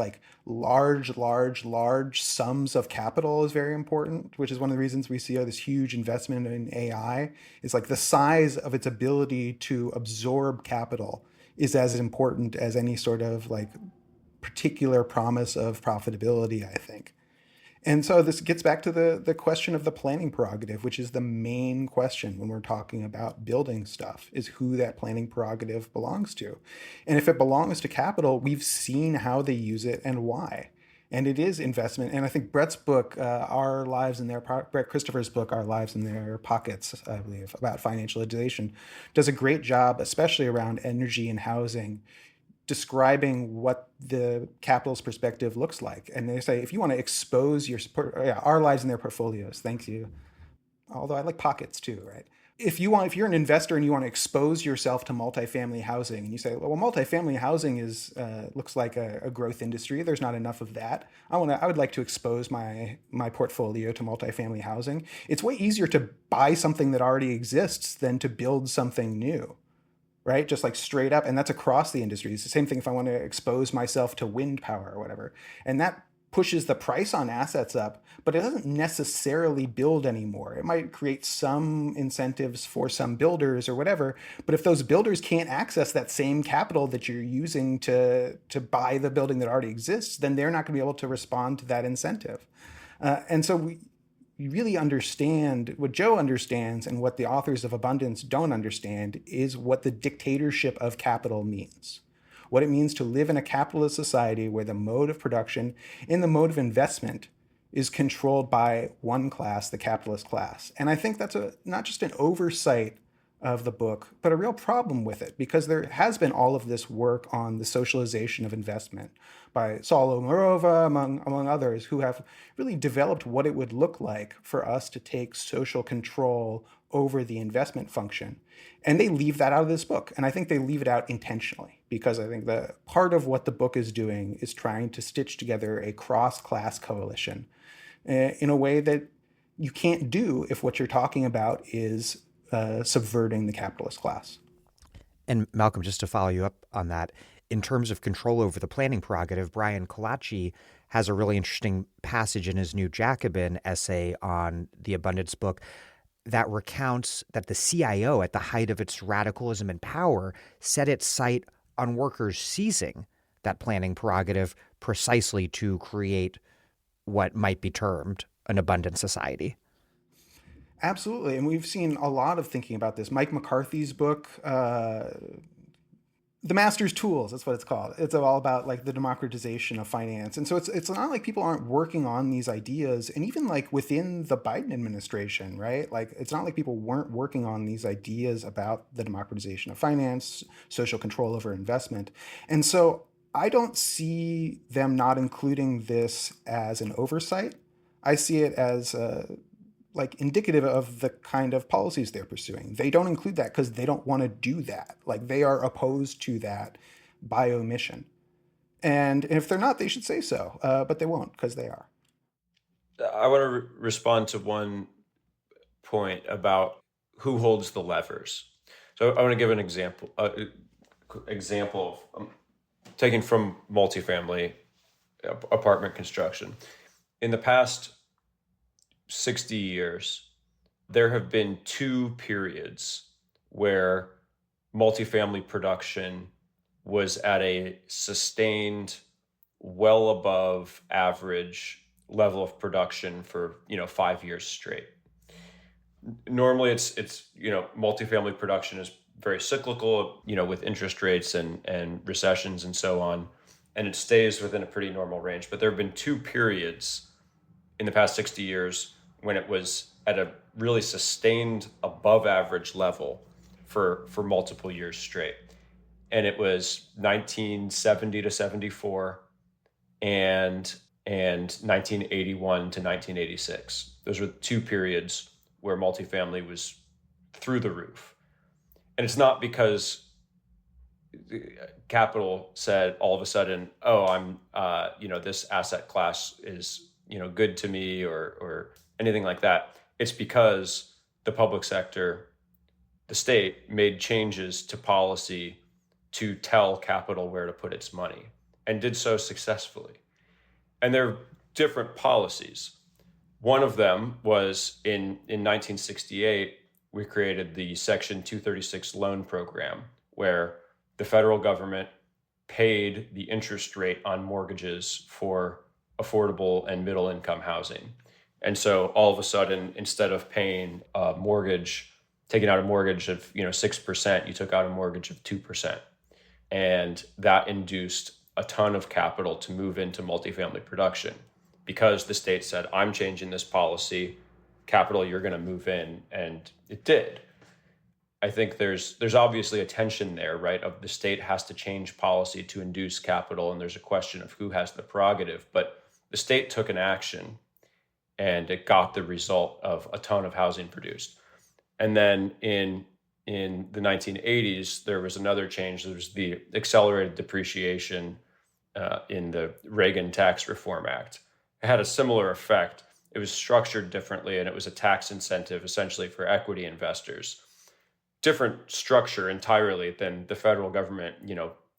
large sums of capital is very important, which is one of the reasons we see this huge investment in AI. Is the size of its ability to absorb capital is as important as any sort of particular promise of profitability, I think. And so this gets back to the question of the planning prerogative, which is the main question when we're talking about building stuff, is who that planning prerogative belongs to. And if it belongs to capital, we've seen how they use it and why. And it is investment. And I think Brett's book, Brett Christopher's book, Our Lives in Their Pockets, I believe, about financialization, does a great job, especially around energy and housing, describing what the capitalist perspective looks like. And they say, if you want to expose our lives in their portfolios, thank you. Although I like pockets too, right? If you're an investor and you want to expose yourself to multifamily housing, and you say, well, multifamily housing looks like a growth industry. There's not enough of that. I would like to expose my portfolio to multifamily housing. It's way easier to buy something that already exists than to build something new. Right? Just straight up. And that's across the industry. It's the same thing if I want to expose myself to wind power or whatever. And that pushes the price on assets up, but it doesn't necessarily build anymore. It might create some incentives for some builders or whatever. But if those builders can't access that same capital that you're using to buy the building that already exists, then they're not going to be able to respond to that incentive. And so we really understand what Joe understands, and what the authors of Abundance don't understand is what the dictatorship of capital means. What it means to live in a capitalist society where the mode of production and the mode of investment is controlled by one class, the capitalist class. And I think that's not just an oversight of the book, but a real problem with it, because there has been all of this work on the socialization of investment by Saul Omarova, among others, who have really developed what it would look like for us to take social control over the investment function. And they leave that out of this book. And I think they leave it out intentionally, because I think the part of what the book is doing is trying to stitch together a cross-class coalition in a way that you can't do if what you're talking about is subverting the capitalist class. And Malcolm, just to follow you up on that, in terms of control over the planning prerogative, Brian Kalachi has a really interesting passage in his new Jacobin essay on the Abundance book that recounts that the CIO, at the height of its radicalism and power, set its sight on workers seizing that planning prerogative precisely to create what might be termed an abundant society. Absolutely. And we've seen a lot of thinking about this. Mike McCarthy's book, The Master's Tools, that's what it's called. It's all about the democratization of finance. And so it's not like people aren't working on these ideas. And even within the Biden administration, right? It's not like people weren't working on these ideas about the democratization of finance, social control over investment. And so I don't see them not including this as an oversight. I see it as indicative of the kind of policies they're pursuing. They don't include that because they don't want to do that. They are opposed to that by omission. And if they're not, they should say so, but they won't, because they are. I want to respond to one point about who holds the levers. So I want to give an example. Example of taken from multifamily apartment construction. In the past 60 years, there have been two periods where multifamily production was at a sustained, well above average level of production for 5 years straight. Normally, it's multifamily production is very cyclical, with interest rates and recessions and so on, and it stays within a pretty normal range. But there have been two periods in the past 60 years when it was at a really sustained above average level for multiple years straight. And it was 1970 to 74 and and 1981 to 1986. Those were two periods where multifamily was through the roof. And it's not because capital said all of a sudden, oh, I'm, this asset class is, good to me or anything like that. It's because the public sector, the state, made changes to policy to tell capital where to put its money and did so successfully. And there are different policies. One of them was in 1968, we created the Section 236 loan program, where the federal government paid the interest rate on mortgages for affordable and middle income housing. And so all of a sudden, instead of paying a mortgage, taking out a mortgage of 6%, you took out a mortgage of 2%. And that induced a ton of capital to move into multifamily production because the state said, I'm changing this policy, capital, you're going to move in. And it did. I think there's obviously a tension there, right? Of the state has to change policy to induce capital, and there's a question of who has the prerogative. But the state took an action, and it got the result of a ton of housing produced. And then in the 1980s, there was another change. There was the accelerated depreciation in the Reagan Tax Reform Act. It had a similar effect. It was structured differently, and it was a tax incentive essentially for equity investors. Different structure entirely than the federal government,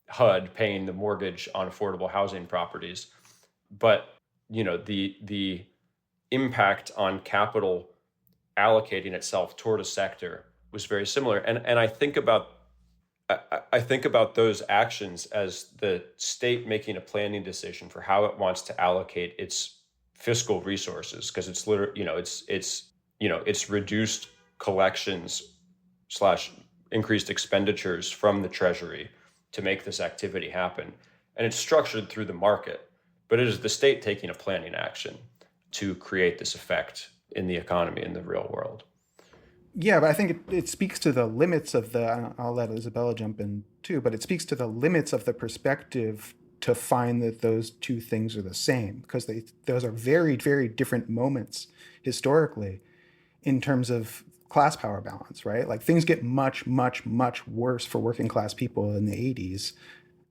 HUD paying the mortgage on affordable housing properties. But, the impact on capital allocating itself toward a sector was very similar. And I think about those actions as the state making a planning decision for how it wants to allocate its fiscal resources, because it's literally, it's reduced collections / increased expenditures from the Treasury to make this activity happen. And it's structured through the market, but it is the state taking a planning action to create this effect in the economy, in the real world. Yeah, but I think it speaks to the limits of I'll let Isabella jump in too, but it speaks to the limits of the perspective to find that those two things are the same, because those are very, very different moments historically in terms of class power balance, right? Like things get much, much, much worse for working class people in the 80s,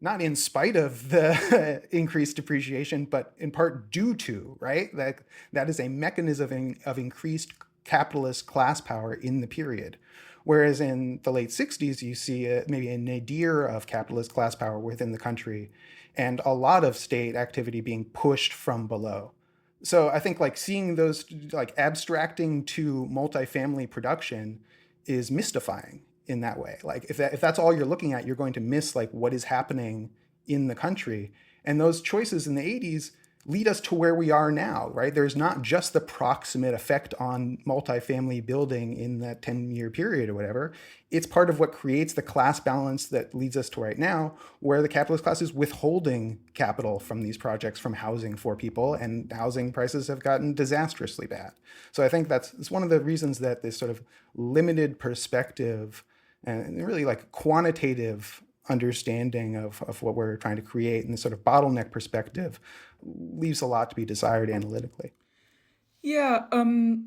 not in spite of the increased depreciation, but in part due to, right? That is a mechanism of increased capitalist class power in the period. Whereas in the late 60s, you see maybe a nadir of capitalist class power within the country and a lot of state activity being pushed from below. So I think seeing those, abstracting to multifamily production is mystifying in that way. If that's all you're looking at, you're going to miss what is happening in the country. And those choices in the 80s lead us to where we are now, right? There's not just the proximate effect on multifamily building in that 10-year period or whatever. It's part of what creates the class balance that leads us to right now, where the capitalist class is withholding capital from these projects, from housing for people, and housing prices have gotten disastrously bad. So I think it's one of the reasons that this sort of limited perspective and really quantitative understanding of what we're trying to create and this sort of bottleneck perspective leaves a lot to be desired analytically. Yeah,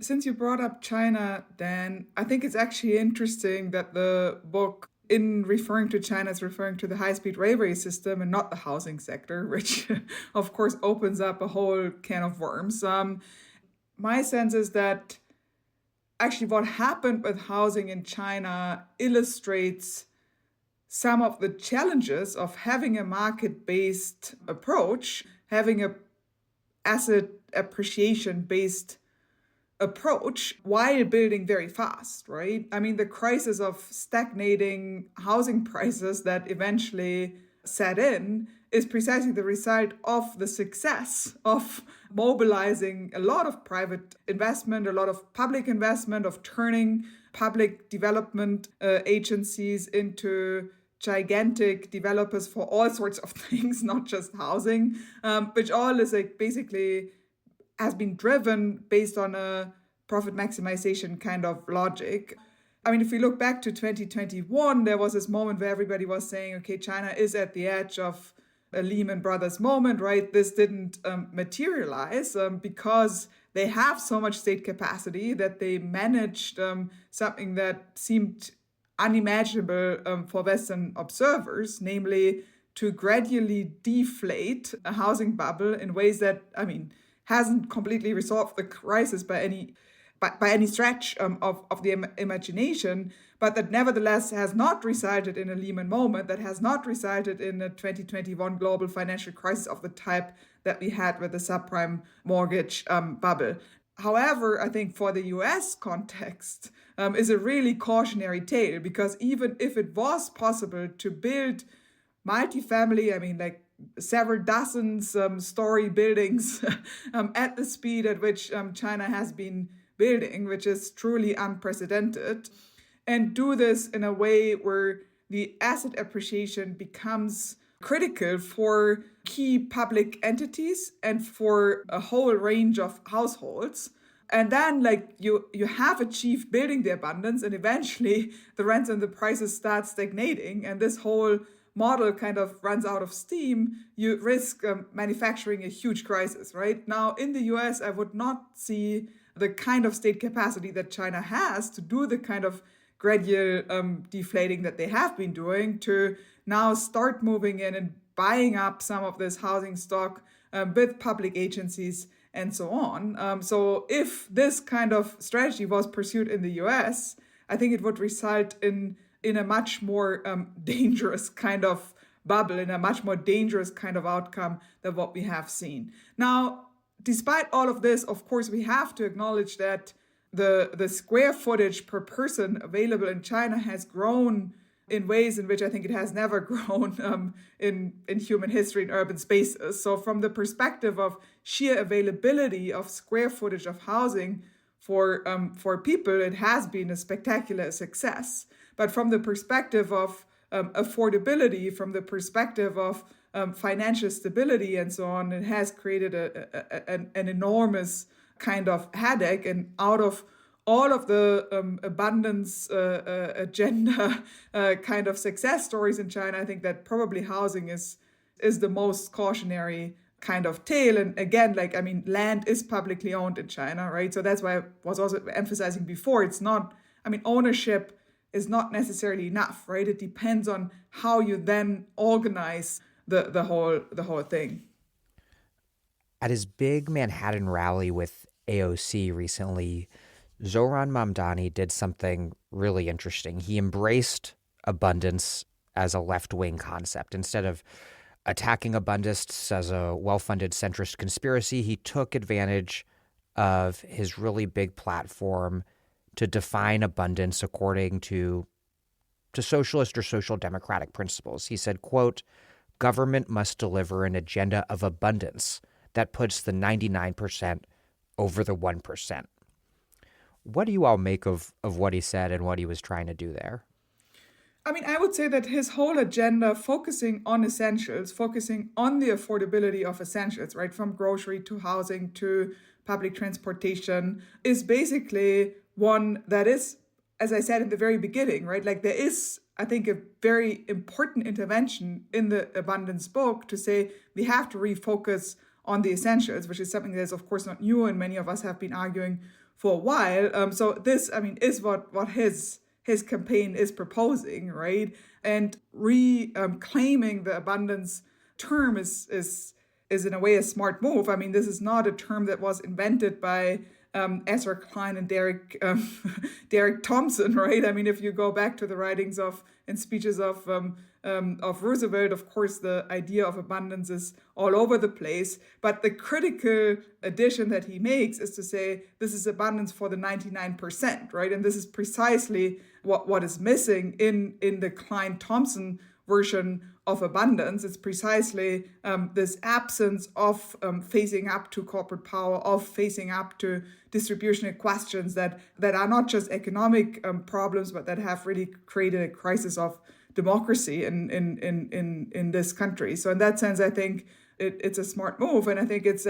since you brought up China, Dan, I think it's actually interesting that the book, in referring to China, is referring to the high-speed railway system and not the housing sector, which of course opens up a whole can of worms. My sense is that actually what happened with housing in China illustrates some of the challenges of having a market-based approach, having a asset appreciation-based approach while building very fast, right? I mean, the crisis of stagnating housing prices that eventually set in is precisely the result of the success of mobilizing a lot of private investment, a lot of public investment, of turning public development agencies into gigantic developers for all sorts of things, not just housing, which all is basically has been driven based on a profit maximization kind of logic. I mean, if we look back to 2021, there was this moment where everybody was saying, okay, China is at the edge of a Lehman Brothers moment, right? This didn't materialize because they have so much state capacity that they managed something that seemed unimaginable for Western observers, namely to gradually deflate a housing bubble in ways that, hasn't completely resolved the crisis by any stretch of the imagination, but that nevertheless has not resulted in a Lehman moment, that has not resulted in a 2021 global financial crisis of the type that we had with the subprime mortgage bubble. However, I think for the US context is a really cautionary tale, because even if it was possible to build multifamily, like several dozens story buildings at the speed at which China has been building, which is truly unprecedented, and do this in a way where the asset appreciation becomes critical for key public entities and for a whole range of households. And then you have achieved building the abundance, and eventually the rents and the prices start stagnating, and this whole model kind of runs out of steam. You risk manufacturing a huge crisis. Right now in the US, I would not see the kind of state capacity that China has to do the kind of gradual deflating that they have been doing, to now start moving in and buying up some of this housing stock with public agencies and so on. So if this kind of strategy was pursued in the US, I think it would result in a much more dangerous kind of bubble, in a much more dangerous kind of outcome than what we have seen. Now, despite all of this, of course, we have to acknowledge that the square footage per person available in China has grown in ways in which I think it has never grown in human history in urban spaces. So from the perspective of sheer availability of square footage of housing for people, it has been a spectacular success. But from the perspective of affordability, from the perspective of financial stability and so on, it has created an enormous kind of headache. And out of all of the abundance agenda kind of success stories in China, I think that probably housing is the most cautionary kind of tale. And again, land is publicly owned in China, right? So that's why I was also emphasizing before, it's not, ownership is not necessarily enough, right? It depends on how you then organize the whole thing. At his big Manhattan rally with AOC recently, Zohran Mamdani did something really interesting. He embraced abundance as a left-wing concept. Instead of attacking abundists as a well-funded centrist conspiracy, he took advantage of his really big platform to define abundance according to socialist or social democratic principles. He said, quote, "Government must deliver an agenda of abundance that puts the 99% over the 1%. What do you all make of what he said and what he was trying to do there? I would say that his whole agenda, focusing on essentials, focusing on the affordability of essentials, right, from grocery to housing to public transportation, is basically one that is, as I said in the very beginning, right, there is, I think, a very important intervention in the abundance book to say we have to refocus on the essentials, which is something that is, of course, not new, and many of us have been arguing for a while. So this, is what his campaign is proposing, right? And reclaiming the abundance term is in a way a smart move. This is not a term that was invented by Ezra Klein and Derek Thompson, right? If you go back to the writings and speeches of Roosevelt, of course, the idea of abundance is all over the place. But the critical addition that he makes is to say this is abundance for the 99%, right? And this is precisely what is missing in the Klein-Thompson version of abundance. It's precisely this absence of facing up to corporate power, of facing up to distributional questions that are not just economic problems, but that have really created a crisis of democracy in this country. So in that sense, I think it's a smart move. And I think it's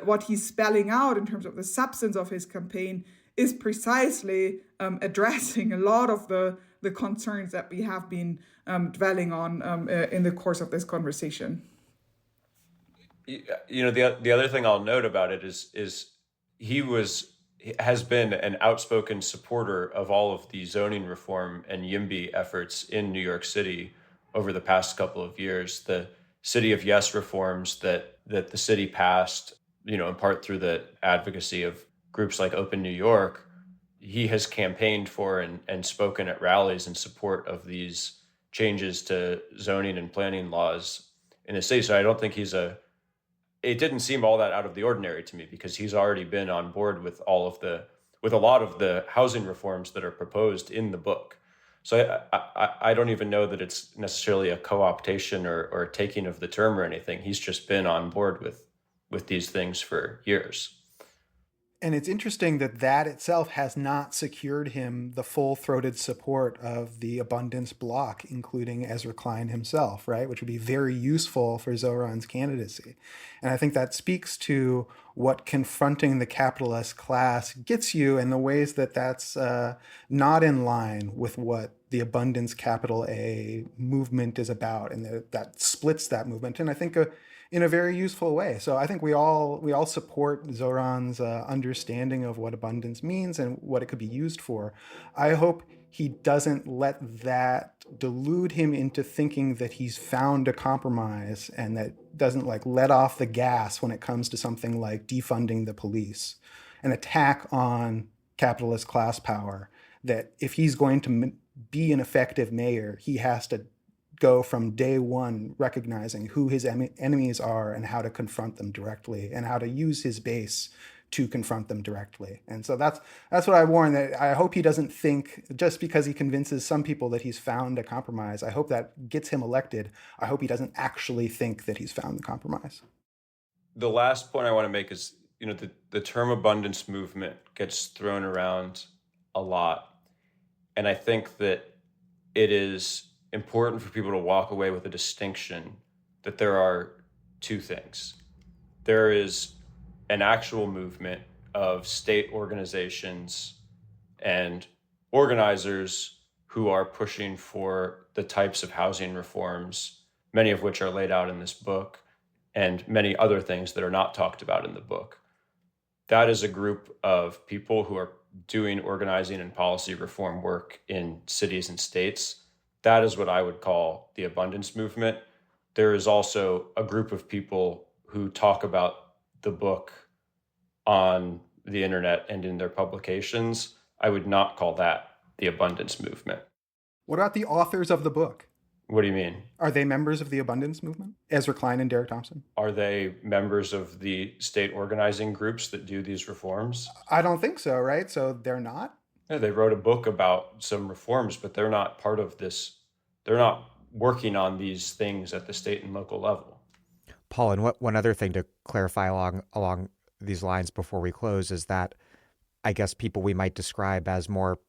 what he's spelling out in terms of the substance of his campaign is precisely addressing a lot of the the concerns that we have been dwelling on in the course of this conversation. The other thing I'll note about it is he has been an outspoken supporter of all of the zoning reform and YIMBY efforts in New York City over the past couple of years. The City of Yes reforms that the city passed, in part through the advocacy of groups like Open New York, he has campaigned for and spoken at rallies in support of these changes to zoning and planning laws in the city. So I don't think it didn't seem all that out of the ordinary to me, because he's already been on board with with a lot of the housing reforms that are proposed in the book. So I don't even know that it's necessarily a co-optation or a taking of the term or anything. He's just been on board with these things for years. And it's interesting that itself has not secured him the full-throated support of the abundance bloc, including Ezra Klein himself, right? Which would be very useful for Zoran's candidacy. And I think that speaks to what confronting the capitalist class gets you, and the ways that that's not in line with what the abundance capital A movement is about, and that splits that movement. And I think in a very useful way. So I think we all support Zoran's understanding of what abundance means and what it could be used for. I hope he doesn't let that delude him into thinking that he's found a compromise, and that doesn't let off the gas when it comes to something like defunding the police, an attack on capitalist class power, that if he's going to be an effective mayor, he has to go from day one recognizing who his enemies are and how to confront them directly, and how to use his base to confront them directly. And so that's what I warn, that I hope he doesn't think just because he convinces some people that he's found a compromise, I hope that gets him elected. I hope he doesn't actually think that he's found the compromise. The last point I want to make is, the term abundance movement gets thrown around a lot. And I think that it is important for people to walk away with a distinction that there are two things. There is an actual movement of state organizations and organizers who are pushing for the types of housing reforms, many of which are laid out in this book, and many other things that are not talked about in the book. That is a group of people who are doing organizing and policy reform work in cities and states. That is what I would call the abundance movement. There is also a group of people who talk about the book on the internet and in their publications. I would not call that the abundance movement. What about the authors of the book? What do you mean? Are they members of the abundance movement? Ezra Klein and Derek Thompson? Are they members of the state organizing groups that do these reforms? I don't think so, right? So they're not? Yeah, they wrote a book about some reforms, but they're not part of this. They're not working on these things at the state and local level. Paul, and one other thing to clarify along these lines before we close is that I guess people we might describe as more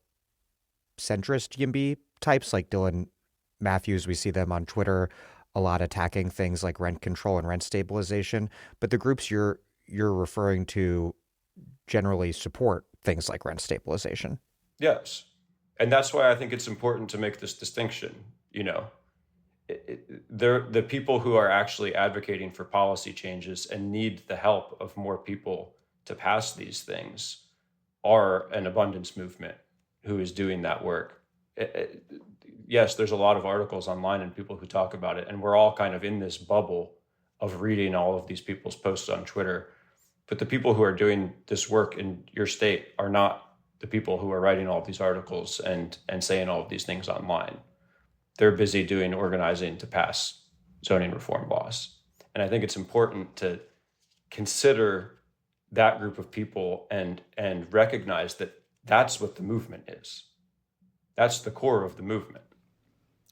centrist YIMBY types, like Dylan Matthews, we see them on Twitter a lot attacking things like rent control and rent stabilization. But the groups you're referring to generally support things like rent stabilization. Yes. And that's why I think it's important to make this distinction. The people who are actually advocating for policy changes and need the help of more people to pass these things are an abundance movement who is doing that work. Yes, there's a lot of articles online and people who talk about it, and we're all kind of in this bubble of reading all of these people's posts on Twitter. But the people who are doing this work in your state are not the people who are writing all of these articles and saying all of these things online. They're busy doing organizing to pass zoning reform laws. And I think it's important to consider that group of people and recognize that that's what the movement is. That's the core of the movement.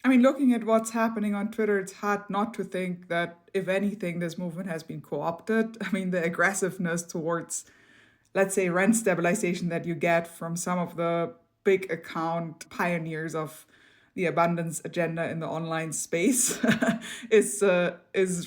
I mean, looking at what's happening on Twitter, it's hard not to think that, if anything, this movement has been co-opted. I mean, the aggressiveness towards, let's say, rent stabilization that you get from some of the big account pioneers of the abundance agenda in the online space is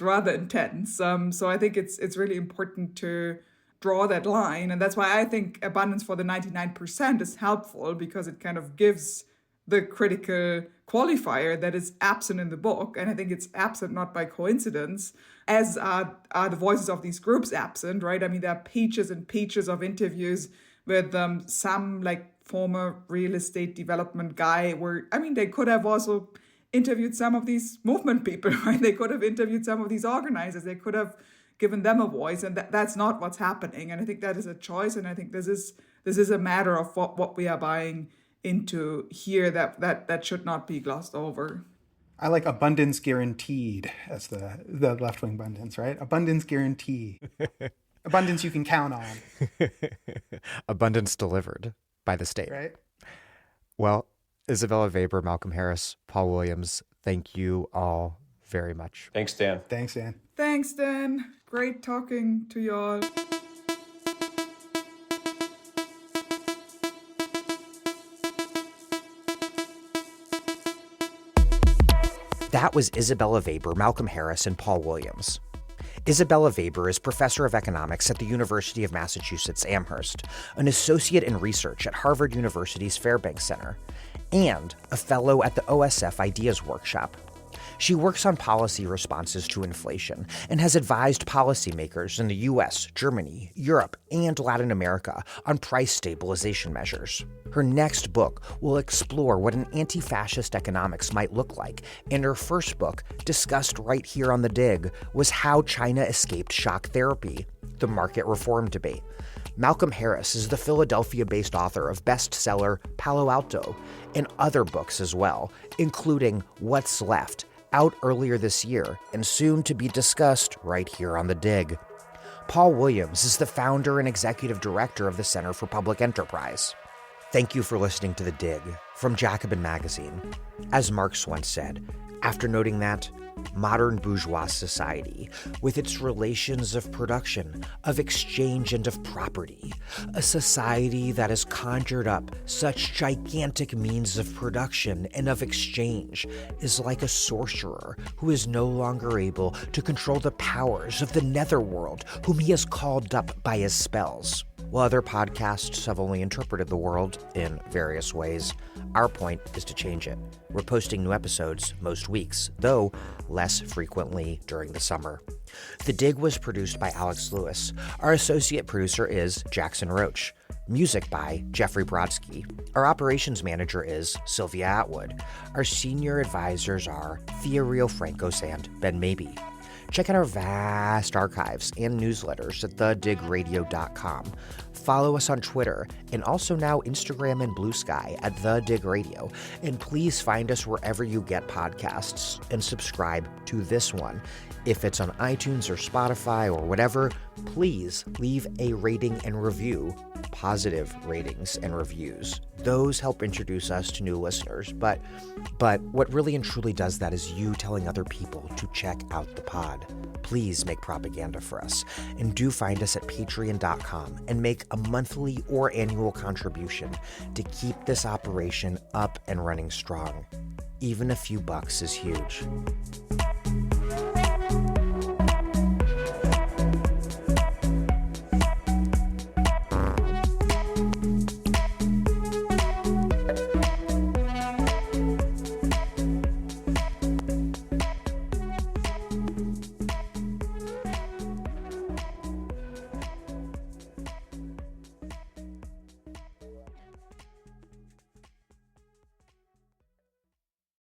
rather intense. So I think it's really important to draw that line. And that's why I think abundance for the 99% is helpful, because it kind of gives the critical qualifier that is absent in the book. And I think it's absent not by coincidence, as are the voices of these groups absent, right? I mean, there are pages and pages of interviews with some like former real estate development guy where, I mean, they could have also interviewed some of these movement people, right? They could have interviewed some of these organizers. They could have given them a voice, and that's not what's happening. And I think that is a choice, and I think this is a matter of what we are buying into here that should not be glossed over. I like abundance guaranteed as the left-wing abundance, right? Abundance guarantee. Abundance you can count on. Abundance delivered by the state. Right. Well, Isabella Weber, Malcolm Harris, Paul Williams, thank you all very much. Thanks, Dan. Thanks, Dan. Thanks, Dan. Great talking to y'all. That was Isabella Weber, Malcolm Harris, and Paul Williams. Isabella Weber is professor of economics at the University of Massachusetts Amherst, an associate in research at Harvard University's Fairbanks Center, and a fellow at the OSF Ideas Workshop. She works on policy responses to inflation and has advised policymakers in the US, Germany, Europe, and Latin America on price stabilization measures. Her next book will explore what an anti-fascist economics might look like, and her first book, discussed right here on The Dig, was How China Escaped Shock Therapy, the Market Reform Debate. Malcolm Harris is the Philadelphia-based author of bestseller Palo Alto and other books as well, including What's Left, out earlier this year and soon to be discussed right here on The Dig. Paul Williams is the founder and executive director of the Center for Public Enterprise. Thank you for listening to The Dig from Jacobin Magazine. As Marx once said, after noting that modern bourgeois society, with its relations of production, of exchange, and of property, a society that has conjured up such gigantic means of production and of exchange, is like a sorcerer who is no longer able to control the powers of the netherworld, whom he has called up by his spells. While other podcasts have only interpreted the world in various ways, our point is to change it. We're posting new episodes most weeks, though less frequently during the summer. The Dig was produced by Alex Lewis. Our associate producer is Jackson Roach. Music by Jeffrey Brodsky. Our operations manager is Sylvia Atwood. Our senior advisors are Thea Rio Francos and Ben Mabey. Check out our vast archives and newsletters at thedigradio.com. Follow us on Twitter and also now Instagram and Blue Sky at The Dig Radio. And please find us wherever you get podcasts and subscribe to this one. If it's on iTunes or Spotify or whatever, please leave a rating and review. Positive ratings and reviews. Those help introduce us to new listeners. But what really and truly does that is you telling other people to check out the pod. Please make propaganda for us. And do find us at patreon.com and make a monthly or annual contribution to keep this operation up and running strong. Even a few bucks is huge.